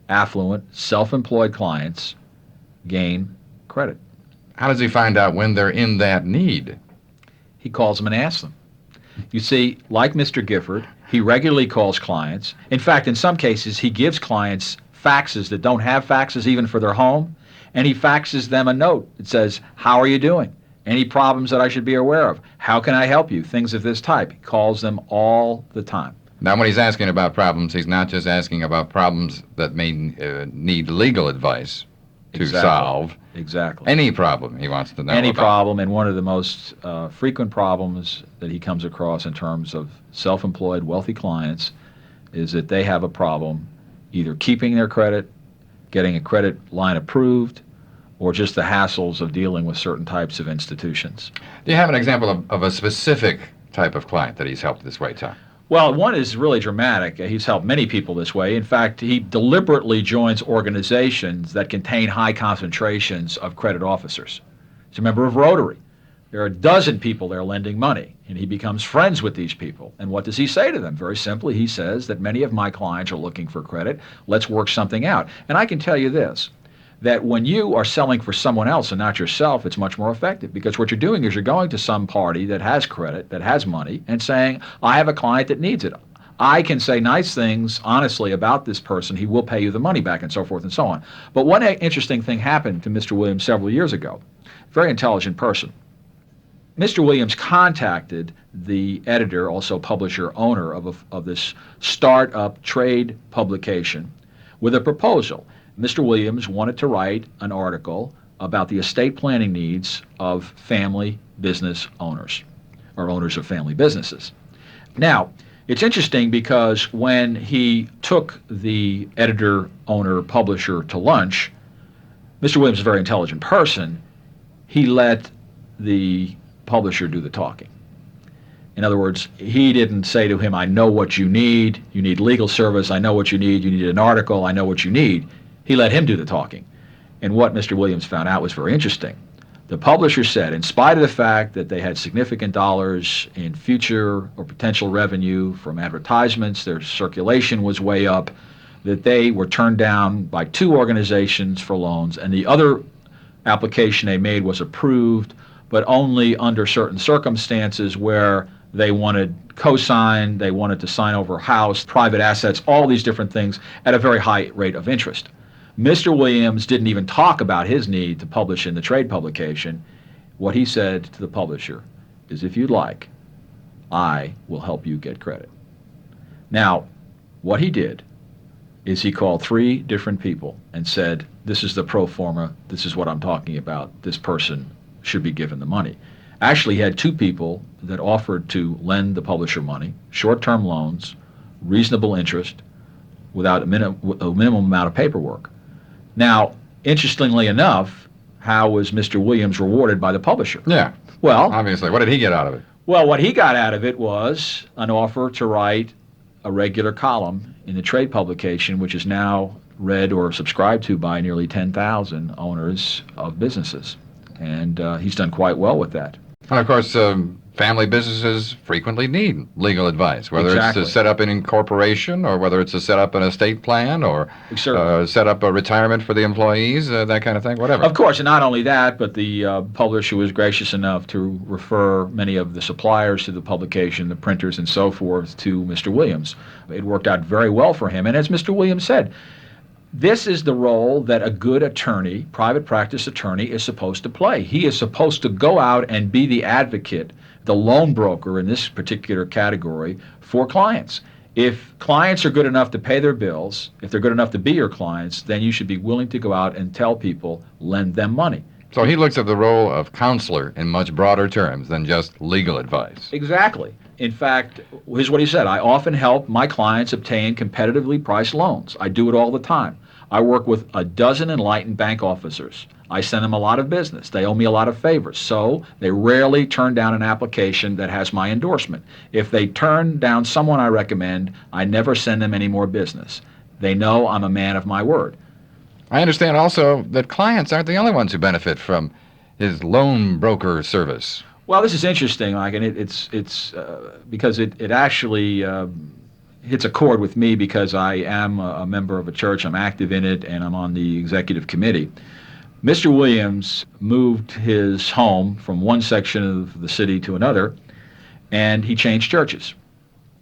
affluent, self-employed clients gain credit. How does he find out when they're in that need? He calls them and asks them. You see, like Mr. Gifford, he regularly calls clients. In fact, in some cases, he gives clients faxes that don't have faxes even for their home, and he faxes them a note that says, how are you doing? Any problems that I should be aware of? How can I help you? Things of this type. He calls them all the time. Now, when he's asking about problems, he's not just asking about problems that may need legal advice to solve. Exactly. Any problem he wants to know Any about. problem, and one of the most frequent problems that he comes across in terms of self-employed wealthy clients is that they have a problem either keeping their credit, getting a credit line approved, or just the hassles of dealing with certain types of institutions. Do you have an example of a specific type of client that he's helped this way, Tom? Well, one is really dramatic. He's helped many people this way. In fact, he deliberately joins organizations that contain high concentrations of credit officers. He's a member of Rotary. There are a dozen people there lending money, and he becomes friends with these people. And what does he say to them? Very simply, he says that many of my clients are looking for credit. Let's work something out. And I can tell you this, that when you are selling for someone else and not yourself, it's much more effective, because what you're doing is you're going to some party that has credit, that has money, and saying, I have a client that needs it. I can say nice things honestly about this person. He will pay you the money back, and so forth and so on. But one interesting thing happened to Mr. Williams several years ago. Very intelligent person. Mr. Williams contacted the editor, also publisher, owner of this startup trade publication with a proposal. Mr. Williams wanted to write an article about the estate planning needs of family business owners, or owners of family businesses. Now, it's interesting because when he took the editor, owner, publisher to lunch, Mr. Williams is a very intelligent person. He let the publisher do the talking. In other words, he didn't say to him, I know what you need legal service, I know what you need an article, I know what you need. He let him do the talking. And what Mr. Williams found out was very interesting. The publisher said, in spite of the fact that they had significant dollars in future or potential revenue from advertisements, their circulation was way up, that they were turned down by 2 organizations for loans, and the other application they made was approved, but only under certain circumstances where they wanted cosign, they wanted to sign over house, private assets, all these different things at a very high rate of interest. Mr. Williams didn't even talk about his need to publish in the trade publication. What he said to the publisher is, if you'd like, I will help you get credit. Now, what he did is he called 3 different people and said, this is the pro forma, this is what I'm talking about, this person should be given the money. Actually, he had 2 people that offered to lend the publisher money, short-term loans, reasonable interest, without a minimum amount of paperwork. Now, interestingly enough, how was Mr. Williams rewarded by the publisher? Yeah. Well, obviously. What did he get out of it? Well, what he got out of it was an offer to write a regular column in the trade publication, which is now read or subscribed to by nearly 10,000 owners of businesses. And he's done quite well with that. And of course, family businesses frequently need legal advice, whether Exactly. it's to set up an incorporation or whether it's to set up an estate plan or set up a retirement for the employees, that kind of thing, whatever. Of course, and not only that, but the publisher was gracious enough to refer many of the suppliers to the publication, the printers and so forth, to Mr. Williams. It worked out very well for him. And as Mr. Williams said, this is the role that a good attorney, private practice attorney, is supposed to play. He is supposed to go out and be the advocate, the loan broker in this particular category for clients. If clients are good enough to pay their bills, if they're good enough to be your clients, then you should be willing to go out and tell people, lend them money. So he looks at the role of counselor in much broader terms than just legal advice. Exactly. In fact, here's what he said. I often help my clients obtain competitively priced loans. I do it all the time. I work with a dozen enlightened bank officers. I send them a lot of business. They owe me a lot of favors, so they rarely turn down an application that has my endorsement. If they turn down someone I recommend, I never send them any more business. They know I'm a man of my word. I understand also that clients aren't the only ones who benefit from his loan broker service. Well, this is interesting, Mike, and it's because it actually hits a chord with me because I am a member of a church. I'm active in it, and I'm on the executive committee. Mr. Williams moved his home from one section of the city to another, and he changed churches.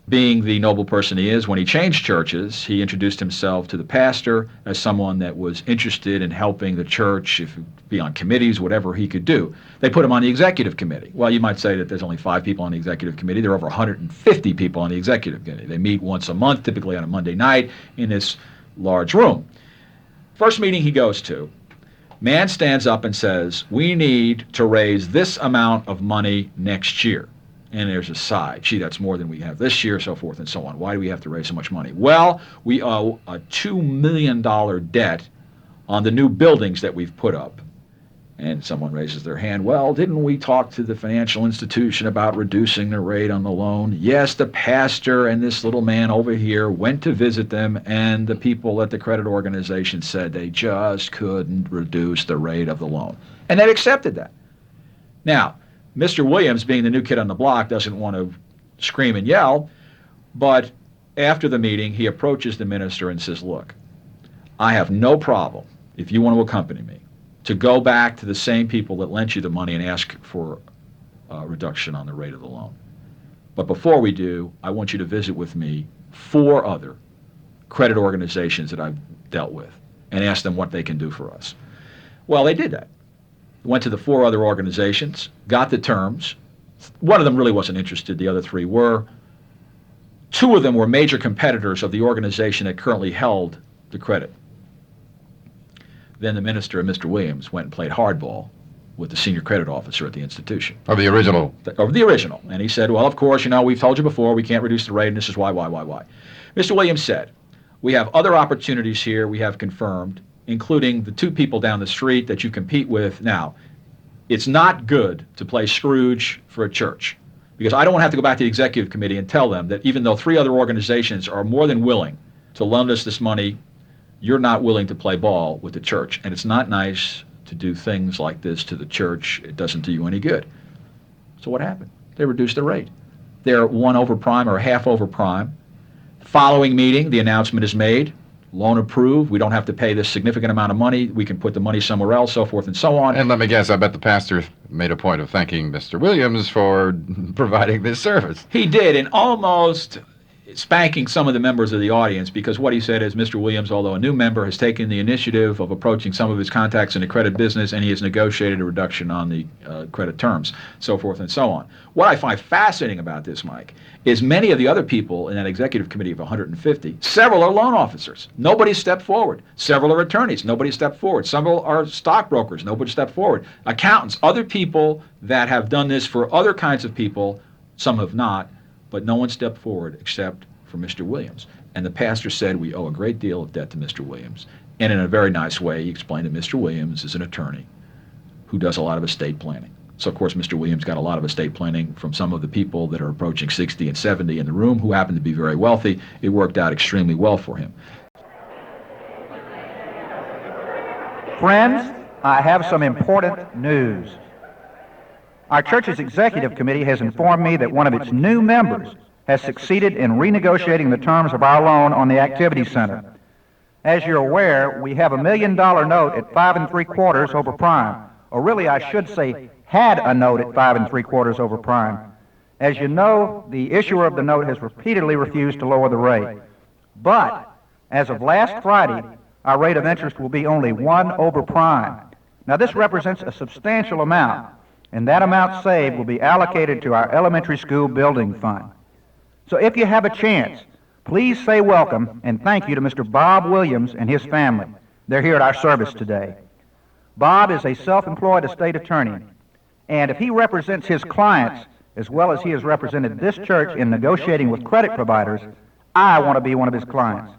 Being the noble person he is, when he changed churches, he introduced himself to the pastor as someone that was interested in helping the church, if it be on committees, whatever he could do. They put him on the executive committee. Well, you might say that there's only 5 people on the executive committee. There are over 150 people on the executive committee. They meet once a month, typically on a Monday night, in this large room. First meeting he goes to, man stands up and says, we need to raise this amount of money next year. And there's a sigh. Gee, that's more than we have this year, so forth and so on. Why do we have to raise so much money? Well, we owe a $2 million debt on the new buildings that we've put up. And someone raises their hand. Well, didn't we talk to the financial institution about reducing the rate on the loan? Yes, the pastor and this little man over here went to visit them, and the people at the credit organization said they just couldn't reduce the rate of the loan. And they accepted that. Now, Mr. Williams, being the new kid on the block, doesn't want to scream and yell, but after the meeting, he approaches the minister and says, look, I have no problem, if you want to accompany me, to go back to the same people that lent you the money and ask for a reduction on the rate of the loan. But before we do, I want you to visit with me 4 other credit organizations that I've dealt with and ask them what they can do for us. Well, they did that. Went to the 4 other organizations, got the terms. One of them really wasn't interested. The other 3 were. 2 of them were major competitors of the organization that currently held the credit. Then the minister and Mr. Williams went and played hardball with the senior credit officer at the institution. Of the original. Of the original. And he said, well, of course, we've told you before, we can't reduce the rate, and this is why. Mr. Williams said, we have other opportunities here we have confirmed, including the 2 people down the street that you compete with. Now, it's not good to play Scrooge for a church, because I don't want to have to go back to the executive committee and tell them that even though 3 other organizations are more than willing to lend us this money, you're not willing to play ball with the church. And it's not nice to do things like this to the church. It doesn't do you any good. So what happened? They reduced the rate. They're 1 over prime or half over prime. Following meeting, the announcement is made. Loan approved. We don't have to pay this significant amount of money. We can put the money somewhere else, so forth and so on. And let me guess, I bet the pastor made a point of thanking Mr. Williams for providing this service. He did, and almost spanking some of the members of the audience, because what he said is Mr. Williams, although a new member, has taken the initiative of approaching some of his contacts in the credit business, and he has negotiated a reduction on the credit terms, so forth and so on. What I find fascinating about this, Mike, is many of the other people in that executive committee of 150, several are loan officers. Nobody stepped forward. Several are attorneys. Nobody stepped forward. Several are stockbrokers. Nobody stepped forward. Accountants, other people that have done this for other kinds of people, some have not, but no one stepped forward except for Mr. Williams. And the pastor said, we owe a great deal of debt to Mr. Williams. And in a very nice way, he explained that Mr. Williams is an attorney who does a lot of estate planning. So, of course, Mr. Williams got a lot of estate planning from some of the people that are approaching 60 and 70 in the room who happen to be very wealthy. It worked out extremely well for him. Friends, I have some important news. Our church's executive committee has informed me that one of its new members has succeeded in renegotiating the terms of our loan on the activity center. As you're aware, we have $1 million note at 5 3/4 over prime, or really I should say had a note at 5 3/4 over prime. As you know, the issuer of the note has repeatedly refused to lower the rate. But as of last Friday, our rate of interest will be only 1 over prime. Now this represents a substantial amount, and that amount saved will be allocated to our elementary school building fund. So if you have a chance, please say welcome and thank you to Mr. Bob Williams and his family. They're here at our service today. Bob is a self-employed estate attorney, and if he represents his clients as well as he has represented this church in negotiating with credit providers, I want to be one of his clients.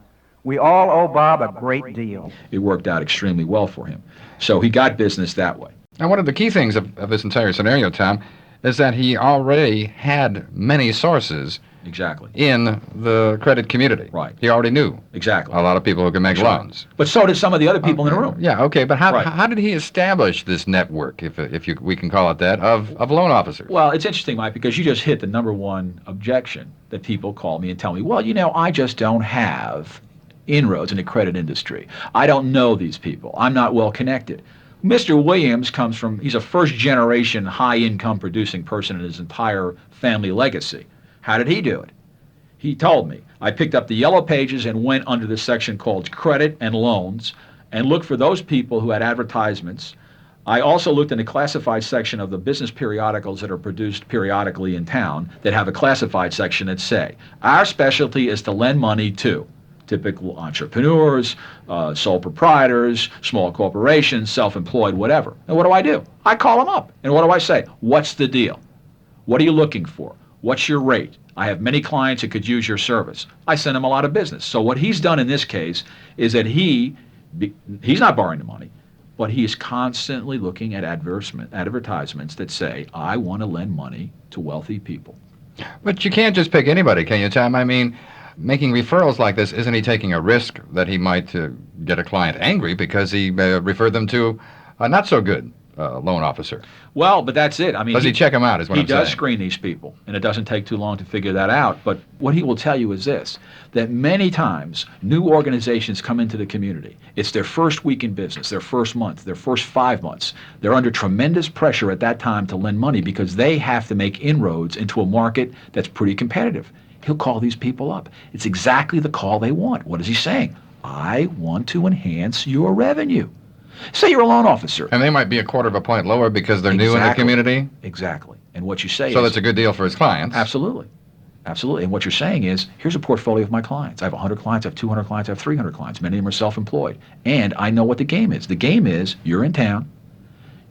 We all owe Bob a great deal. It worked out extremely well for him. So he got business that way. Now, one of the key things of this entire scenario, Tom, is that he already had many sources Exactly. in the credit community. Right. He already knew Exactly. a lot of people who could make loans. But so did some of the other people in the room. Yeah, okay, but Right. how did he establish this network, if we can call it that, of loan officers? Well, it's interesting, Mike, because you just hit the number one objection that people call me and tell me, well, I just don't have inroads in the credit industry. I don't know these people. I'm not well connected. Mr. Williams he's a first-generation high-income producing person in his entire family legacy. How did he do it? He told me. I picked up the yellow pages and went under the section called Credit and Loans and looked for those people who had advertisements. I also looked in the classified section of the business periodicals that are produced periodically in town that have a classified section that say, our specialty is to lend money to typical entrepreneurs, sole proprietors, small corporations, self-employed, whatever. And what do? I call them up. And what do I say? What's the deal? What are you looking for? What's your rate? I have many clients that could use your service. I send him a lot of business. So what he's done in this case is that he's not borrowing the money, but he is constantly looking at advertisements that say, I want to lend money to wealthy people. But you can't just pick anybody, can you, Tom? I mean, making referrals like this, isn't he taking a risk that he might get a client angry because he referred them to a not-so-good loan officer? Well, but that's it. I mean, does he check them out, is what I'm saying. He does screen these people, and it doesn't take too long to figure that out. But what he will tell you is this, that many times new organizations come into the community. It's their first week in business, their first month, their first 5 months. They're under tremendous pressure at that time to lend money because they have to make inroads into a market that's pretty competitive. He'll call these people up. It's exactly the call they want. What is he saying? I want to enhance your revenue. Say you're a loan officer. And they might be a quarter of a point lower because they're new in the community? Exactly. And what you say is... So that's a good deal for his clients. Absolutely. Absolutely. And what you're saying is, here's a portfolio of my clients. I have 100 clients, I have 200 clients, I have 300 clients. Many of them are self-employed. And I know what the game is. The game is, you're in town,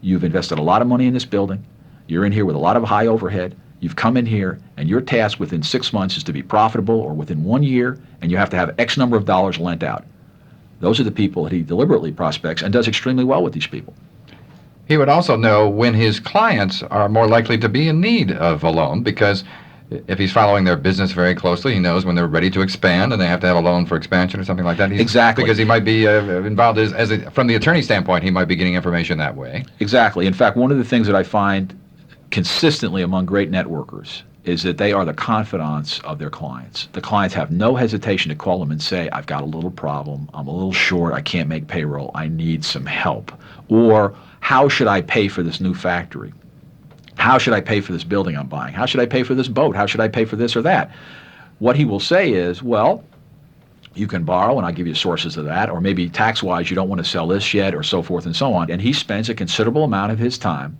you've invested a lot of money in this building, you're in here with a lot of high overhead, you've come in here, and your task within 6 months is to be profitable, or within 1 year, and you have to have X number of dollars lent out. Those are the people that he deliberately prospects and does extremely well with these people. He would also know when his clients are more likely to be in need of a loan, because if he's following their business very closely, he knows when they're ready to expand and they have to have a loan for expansion or something like that. Exactly. Because he might be involved from the attorney standpoint, he might be getting information that way. Exactly. In fact, one of the things that I find consistently among great networkers is that they are the confidants of their clients. The clients have no hesitation to call them and say, I've got a little problem, I'm a little short, I can't make payroll, I need some help. Or, how should I pay for this new factory? How should I pay for this building I'm buying? How should I pay for this boat? How should I pay for this or that? What he will say is, well, you can borrow and I'll give you sources of that, or maybe tax-wise you don't want to sell this yet, or so forth and so on. And he spends a considerable amount of his time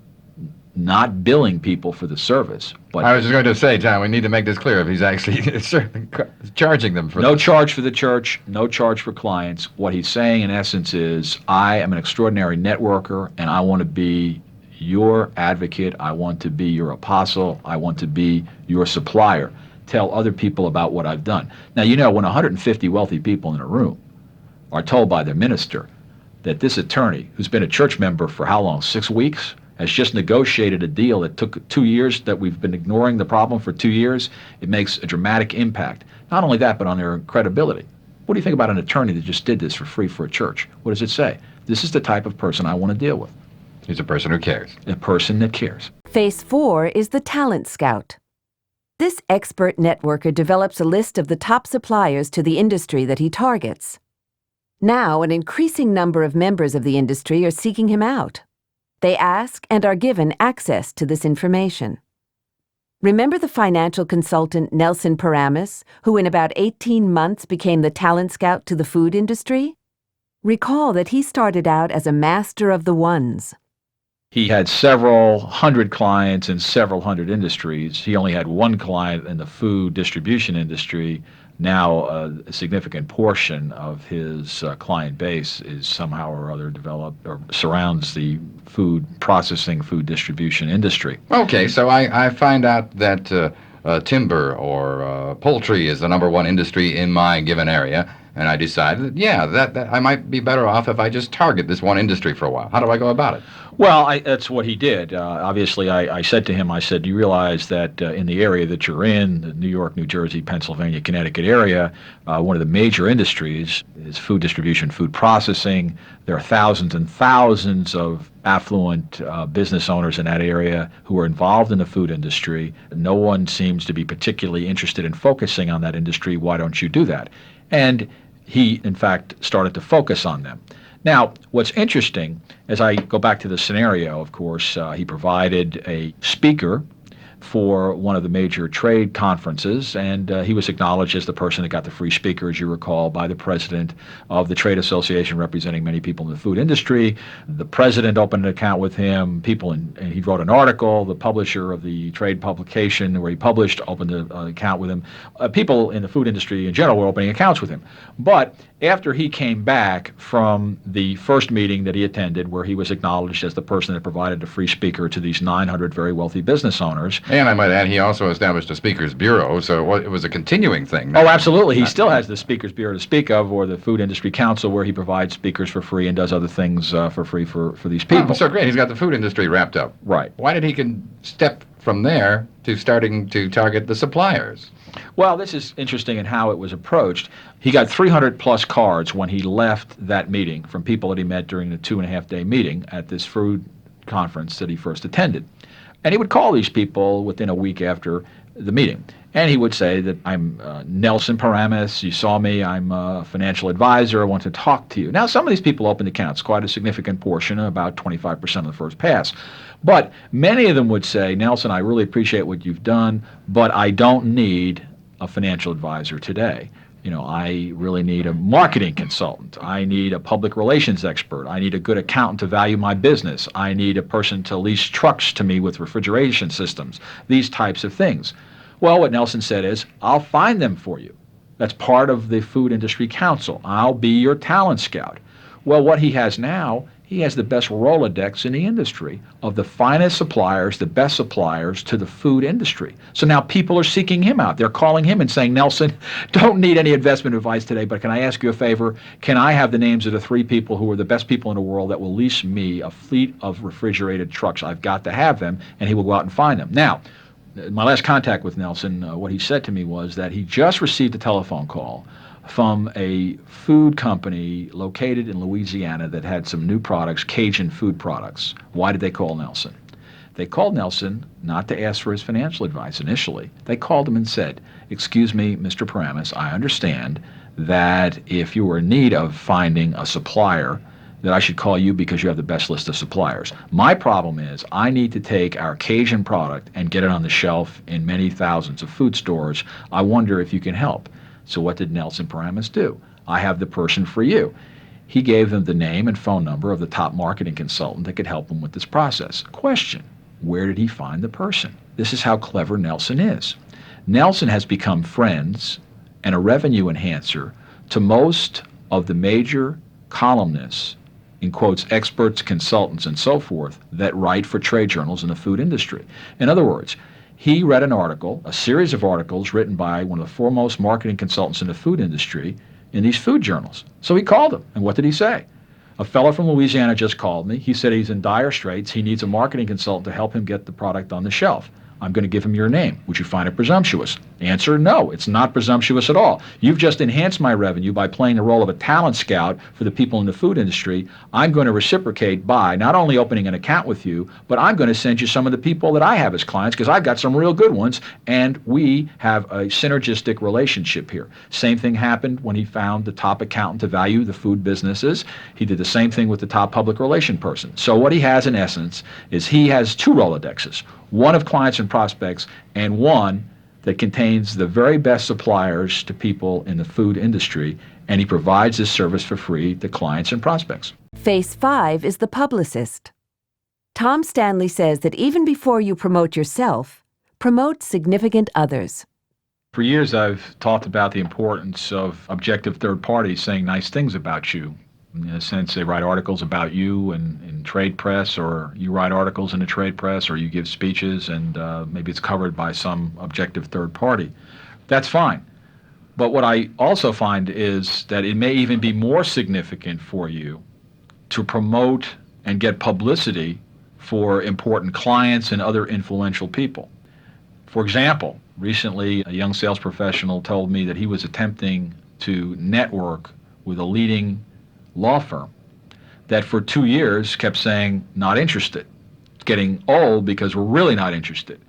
not billing people for the service. But I was just going to say, John, we need to make this clear if he's actually charging them for no this. charge for the church, no charge for clients. What he's saying in essence is, I am an extraordinary networker and I want to be your advocate, I want to be your apostle, I want to be your supplier. Tell other people about what I've done. Now, when 150 wealthy people in a room are told by their minister that this attorney, who's been a church member for how long, 6 weeks, has just negotiated a deal that took 2 years, that we've been ignoring the problem for 2 years, it makes a dramatic impact. Not only that, but on their credibility. What do you think about an attorney that just did this for free for a church? What does it say? This is the type of person I want to deal with. He's a person who cares. A person that cares. Phase 4 is the talent scout. This expert networker develops a list of the top suppliers to the industry that he targets. Now, an increasing number of members of the industry are seeking him out. They ask and are given access to this information. Remember the financial consultant Nelson Paramus, who in about 18 months became the talent scout to the food industry? Recall that he started out as a master of the ones. He had several hundred clients in several hundred industries. He only had one client in the food distribution industry. Now a significant portion of his client base is somehow or other developed or surrounds the food processing, food distribution industry. Okay, so I find out that timber or poultry is the number one industry in my given area, and I decide that, yeah, that I might be better off if I just target this one industry for a while. How do I go about it? Well, that's what he did. Obviously, I said to him, I said, you realize that in the area that you're in, the New York, New Jersey, Pennsylvania, Connecticut area, one of the major industries is food distribution, food processing. There are thousands and thousands of affluent business owners in that area who are involved in the food industry. No one seems to be particularly interested in focusing on that industry. Why don't you do that? And he, in fact, started to focus on them. Now, what's interesting, as I go back to the scenario, of course, he provided a speaker for one of the major trade conferences, and he was acknowledged as the person that got the free speaker, as you recall, by the president of the trade association representing many people in the food industry. The president opened an account with him. And he wrote an article. The publisher of the trade publication where he published opened an account with him. People in the food industry in general were opening accounts with him. But after he came back from the first meeting that he attended, where he was acknowledged as the person that provided a free speaker to these 900 very wealthy business owners. And I might add, he also established a speakers bureau, so it was a continuing thing. Oh, absolutely. He still has the speakers bureau to speak of, or the Food Industry Council, where he provides speakers for free and does other things for free for these people. Oh, so great. He's got the food industry wrapped up. Right. Why did he step from there to starting to target the suppliers? Well, this is interesting in how it was approached. He got 300 plus cards when he left that meeting from people that he met during the 2.5-day meeting at this food conference that he first attended. And he would call these people within a week after the meeting. And he would say that I'm Nelson Paramus, you saw me, I'm a financial advisor, I want to talk to you. Now, some of these people opened accounts, quite a significant portion, about 25% of the first pass. But many of them would say, Nelson, I really appreciate what you've done, but I don't need a financial advisor today. You know, I really need a marketing consultant. I need a public relations expert. I need a good accountant to value my business. I need a person to lease trucks to me with refrigeration systems, these types of things. Well, what Nelson said is, I'll find them for you. That's part of the Food Industry Council. I'll be your talent scout. Well, what he has now, he has the best Rolodex in the industry of the finest suppliers, the best suppliers to the food industry. So now people are seeking him out. They're calling him and saying, Nelson, don't need any investment advice today, but can I ask you a favor? Can I have the names of the 3 people who are the best people in the world that will lease me a fleet of refrigerated trucks? I've got to have them, and he will go out and find them. Now, my last contact with Nelson, what he said to me was that he just received a telephone call from a food company located in Louisiana that had some new products, Cajun food products. Why did they call Nelson? They called Nelson not to ask for his financial advice initially. They called him and said, excuse me, Mr. Paramus, I understand that if you were in need of finding a supplier, that I should call you because you have the best list of suppliers. My problem is I need to take our Cajun product and get it on the shelf in many thousands of food stores. I wonder if you can help. So what did Nelson Paramus do? I have the person for you. He gave them the name and phone number of the top marketing consultant that could help him with this process. Question, where did he find the person? This is how clever Nelson is. Nelson has become friends and a revenue enhancer to most of the major columnists, in quotes, experts, consultants, and so forth, that write for trade journals in the food industry. In other words, he read an article, a series of articles written by one of the foremost marketing consultants in the food industry in these food journals. So he called him, and what did he say? A fellow from Louisiana just called me. He said he's in dire straits. He needs a marketing consultant to help him get the product on the shelf. I'm going to give him your name. Would you find it presumptuous? Answer, no, it's not presumptuous at all. You've just enhanced my revenue by playing the role of a talent scout for the people in the food industry. I'm going to reciprocate by not only opening an account with you, but I'm going to send you some of the people that I have as clients because I've got some real good ones, and we have a synergistic relationship here. Same thing happened when he found the top accountant to value the food businesses. He did the same thing with the top public relation person. So what he has in essence is he has two Rolodexes, one of clients and prospects and one that contains the very best suppliers to people in the food industry, and he provides this service for free to clients and prospects. Phase 5 is the publicist. Tom Stanley says that even before you promote yourself, promote significant others. For years, I've talked about the importance of objective third parties saying nice things about you. In a sense, they write articles about you in trade press, or you write articles in the trade press, or you give speeches, and maybe it's covered by some objective third party. That's fine. But what I also find is that it may even be more significant for you to promote and get publicity for important clients and other influential people. For example, recently a young sales professional told me that he was attempting to network with a leading law firm that for 2 years kept saying, not interested. It's getting old because we're really not interested.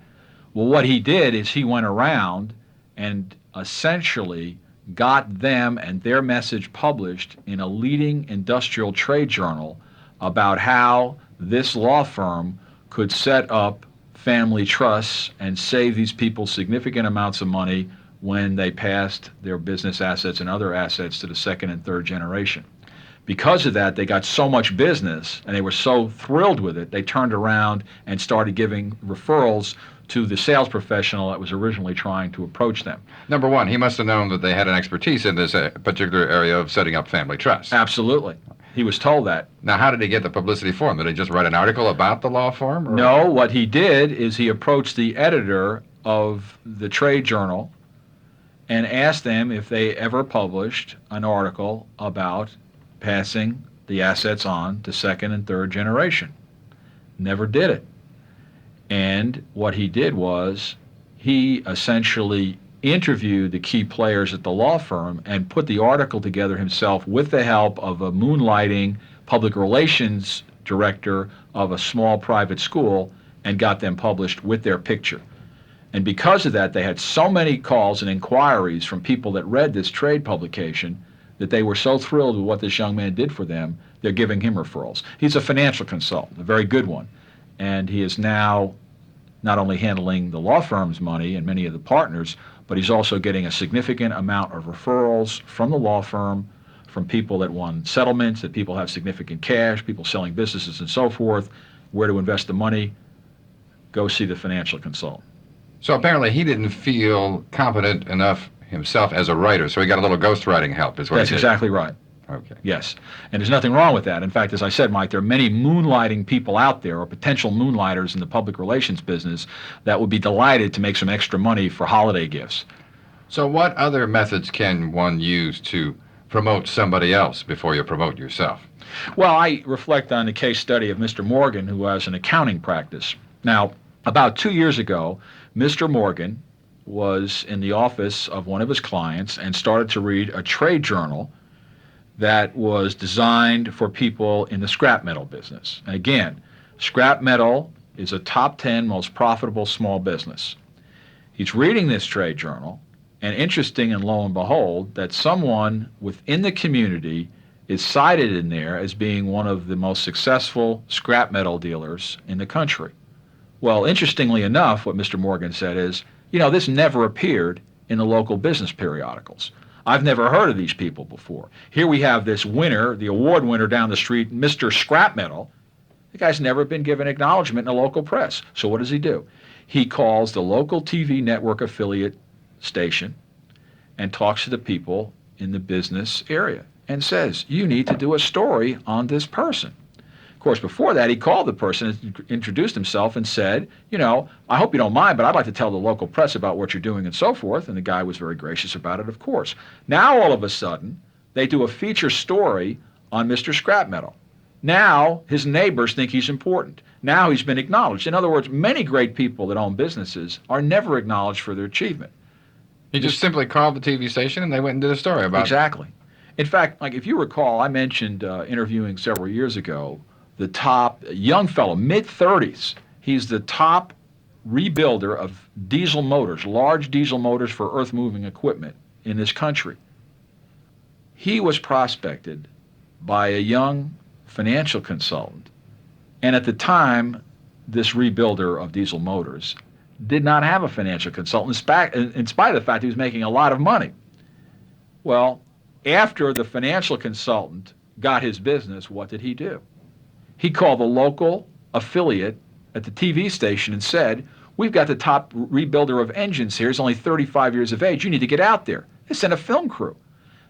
Well, what he did is he went around and essentially got them and their message published in a leading industrial trade journal about how this law firm could set up family trusts and save these people significant amounts of money when they passed their business assets and other assets to the second and third generation. Because of that, they got so much business and they were so thrilled with it, they turned around and started giving referrals to the sales professional that was originally trying to approach them. Number one, he must have known that they had an expertise in this particular area of setting up family trusts. Absolutely. He was told that. Now, how did he get the publicity for him? Did he just write an article about the law firm? Or? No, what he did is he approached the editor of the trade journal and asked them if they ever published an article about passing the assets on to second and third generation. Never did it. And what he did was he essentially interviewed the key players at the law firm and put the article together himself with the help of a moonlighting public relations director of a small private school and got them published with their picture. And because of that, they had so many calls and inquiries from people that read this trade publication that they were so thrilled with what this young man did for them, they're giving him referrals. He's a financial consultant, a very good one. And he is now not only handling the law firm's money and many of the partners, but he's also getting a significant amount of referrals from the law firm, from people that won settlements, that people have significant cash, people selling businesses and so forth, where to invest the money. Go see the financial consultant. So apparently he didn't feel competent enough himself as a writer, so he got a little ghostwriting help, is what That's he did. exactly right. Okay. Yes. And there's nothing wrong with that. In fact, as I said, Mike, there are many moonlighting people out there, or potential moonlighters in the public relations business, that would be delighted to make some extra money for holiday gifts. So what other methods can one use to promote somebody else before you promote yourself? Well, I reflect on the case study of Mr. Morgan, who has an accounting practice. Now, about 2 years ago, Mr. Morgan was in the office of one of his clients and started to read a trade journal that was designed for people in the scrap metal business. And again, scrap metal is a top 10 most profitable small business. He's reading this trade journal, and interesting, and lo and behold, that someone within the community is cited in there as being one of the most successful scrap metal dealers in the country. Well, interestingly enough, what Mr. Morgan said is, you know, this never appeared in the local business periodicals. I've never heard of these people before. Here we have this winner, the award winner down the street, Mr. Scrap Metal. The guy's never been given acknowledgement in the local press. So what does he do? He calls the local TV network affiliate station and talks to the people in the business area and says, you need to do a story on this person. Of course, before that, he called the person and introduced himself and said, you know, I hope you don't mind, but I'd like to tell the local press about what you're doing and so forth. And the guy was very gracious about it, of course. Now, all of a sudden, they do a feature story on Mr. Scrap Metal. Now, his neighbors think he's important. Now he's been acknowledged. In other words, many great people that own businesses are never acknowledged for their achievement. He just simply called the TV station and they went and did a story about it. Exactly. In fact, like if you recall, I mentioned interviewing several years ago the top young fellow, mid-30s. He's the top rebuilder of diesel motors, large diesel motors for earth-moving equipment in this country. He was prospected by a young financial consultant, and at the time, this rebuilder of diesel motors did not have a financial consultant, in spite of the fact he was making a lot of money. Well, after the financial consultant got his business, what did he do? He called the local affiliate at the TV station and said, "We've got the top rebuilder of engines here. He's only 35 years of age. You need to get out there." They sent a film crew.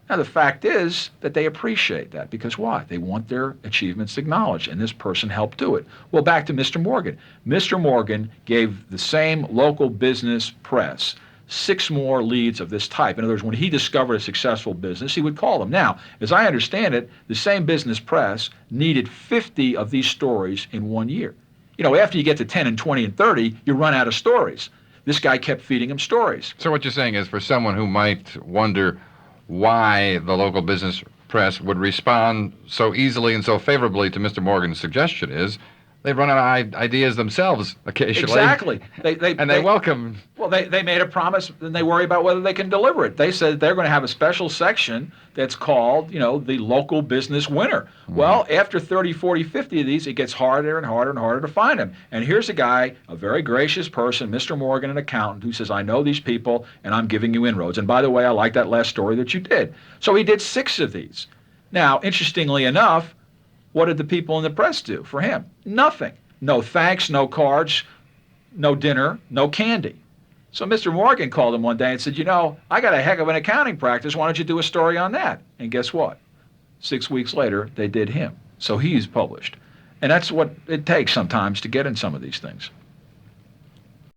Now, the fact is that they appreciate that because why? They want their achievements acknowledged, and this person helped do it. Well, back to Mr. Morgan. Mr. Morgan gave the same local business press 6 more leads of this type. In other words, when he discovered a successful business, he would call them. Now, as I understand it, the same business press needed 50 of these stories in 1 year. You know, after you get to 10 and 20 and 30, you run out of stories. This guy kept feeding him stories. So what you're saying is for someone who might wonder why the local business press would respond so easily and so favorably to Mr. Morgan's suggestion is they run out of ideas themselves occasionally. Exactly. They welcome. Well, they made a promise, and they worry about whether they can deliver it. They said they're going to have a special section that's called, you know, the local business winner. Mm-hmm. Well, after 30, 40, 50 of these, it gets harder and harder and harder to find them. And here's a guy, a very gracious person, Mr. Morgan, an accountant, who says, "I know these people, and I'm giving you inroads. And by the way, I like that last story that you did." So he did 6 of these. Now, interestingly enough, what did the people in the press do for him? Nothing. No thanks, no cards, no dinner, no candy. So Mr. Morgan called him one day and said, "You know, I got a heck of an accounting practice. Why don't you do a story on that?" And guess what? 6 weeks later, they did him. So he's published. And that's what it takes sometimes to get in some of these things.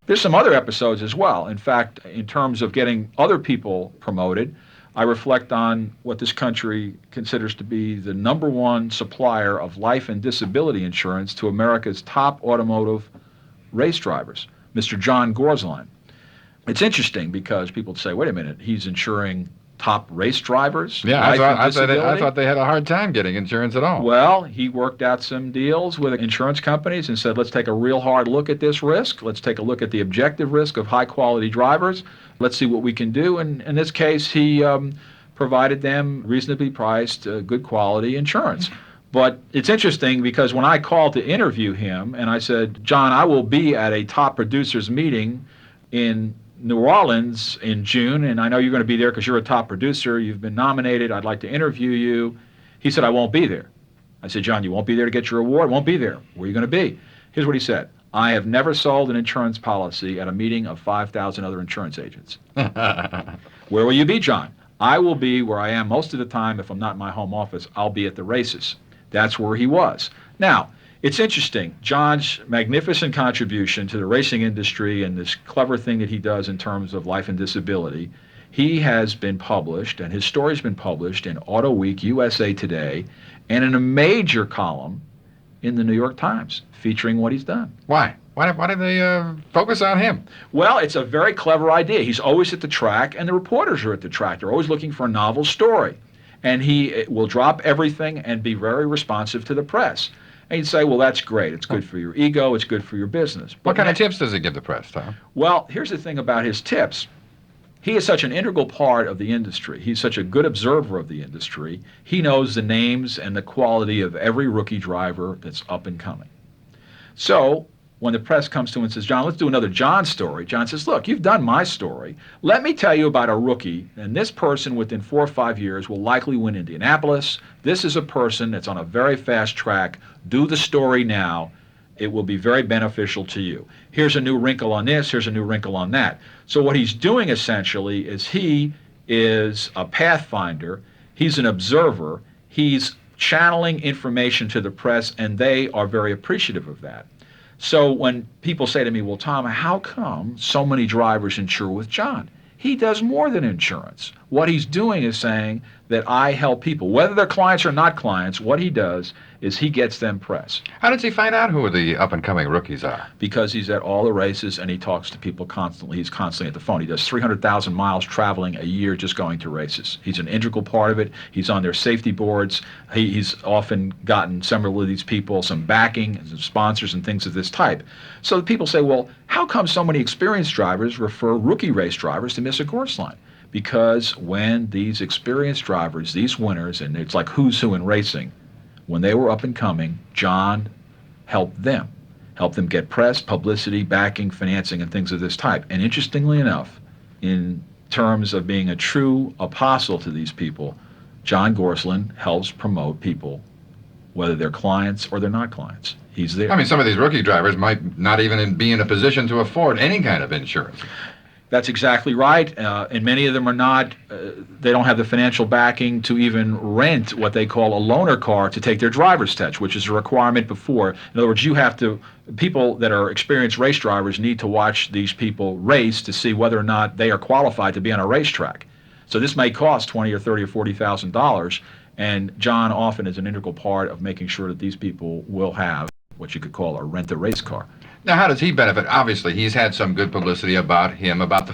There's some other episodes as well. In fact, in terms of getting other people promoted, I reflect on what this country considers to be the #1 supplier of life and disability insurance to America's top automotive race drivers, Mr. John Gorsline. It's interesting because people say, wait a minute, he's insuring top race drivers? Yeah, I thought they had a hard time getting insurance at all. Well, he worked out some deals with insurance companies and said, let's take a real hard look at this risk. Let's take a look at the objective risk of high-quality drivers. Let's see what we can do. And in this case, he provided them reasonably priced, good quality insurance. But it's interesting because when I called to interview him and I said, "John, I will be at a top producers meeting in New Orleans in June, and I know you're going to be there because you're a top producer. You've been nominated. I'd like to interview you." He said, "I won't be there." I said, "John, you won't be there to get your award?" "Won't be there." "Where are you going to be?" Here's what he said. "I have never sold an insurance policy at a meeting of 5,000 other insurance agents." "Where will you be, John?" "I will be where I am most of the time. If I'm not in my home office, I'll be at the races." That's where he was. Now, it's interesting. John's magnificent contribution to the racing industry and this clever thing that he does in terms of life and disability, he has been published, and his story's been published in Auto Week, USA Today, and in a major column in the New York Times featuring what he's done. Why? Why did they focus on him? Well, it's a very clever idea. He's always at the track, and the reporters are at the track. They're always looking for a novel story. And he will drop everything and be very responsive to the press. And you'd say, well, that's great. It's good for your ego. It's good for your business. What kind of tips does he give the press, Tom? Well, here's the thing about his tips. He is such an integral part of the industry. He's such a good observer of the industry. He knows the names and the quality of every rookie driver that's up and coming. So when the press comes to him and says, "John, let's do another John story," John says, "Look, you've done my story. Let me tell you about a rookie, and this person within 4 or 5 years will likely win Indianapolis. This is a person that's on a very fast track. Do the story now. It will be very beneficial to you. Here's a new wrinkle on this. Here's a new wrinkle on that." So what he's doing essentially is he is a pathfinder. He's an observer. He's channeling information to the press, and they are very appreciative of that. So when people say to me, "Well, Tom, how come so many drivers insure with John?" He does more than insurance. What he's doing is saying that I help people, whether they're clients or not clients. What he does is he gets them press. How does he find out who the up-and-coming rookies are? Because he's at all the races and he talks to people constantly. He's constantly at the phone. He does 300,000 miles traveling a year just going to races. He's an integral part of it. He's on their safety boards. He's often gotten several of these people some backing, some sponsors and things of this type. So people say, well, how come so many experienced drivers refer rookie race drivers to miss a course line? Because when these experienced drivers, these winners, and it's like who's who in racing, when they were up and coming, John helped them get press, publicity, backing, financing, and things of this type. And interestingly enough, in terms of being a true apostle to these people, John Gorslin helps promote people, whether they're clients or they're not clients. He's there. I mean, some of these rookie drivers might not even be in a position to afford any kind of insurance. That's exactly right, and many of them are not, they don't have the financial backing to even rent what they call a loaner car to take their driver's test, which is a requirement before. In other words, people that are experienced race drivers need to watch these people race to see whether or not they are qualified to be on a racetrack. So this may cost $20,000 or $30,000 or $40,000, and John often is an integral part of making sure that these people will have what you could call a rent-a-race car. Now, how does he benefit? Obviously, he's had some good publicity about him, about the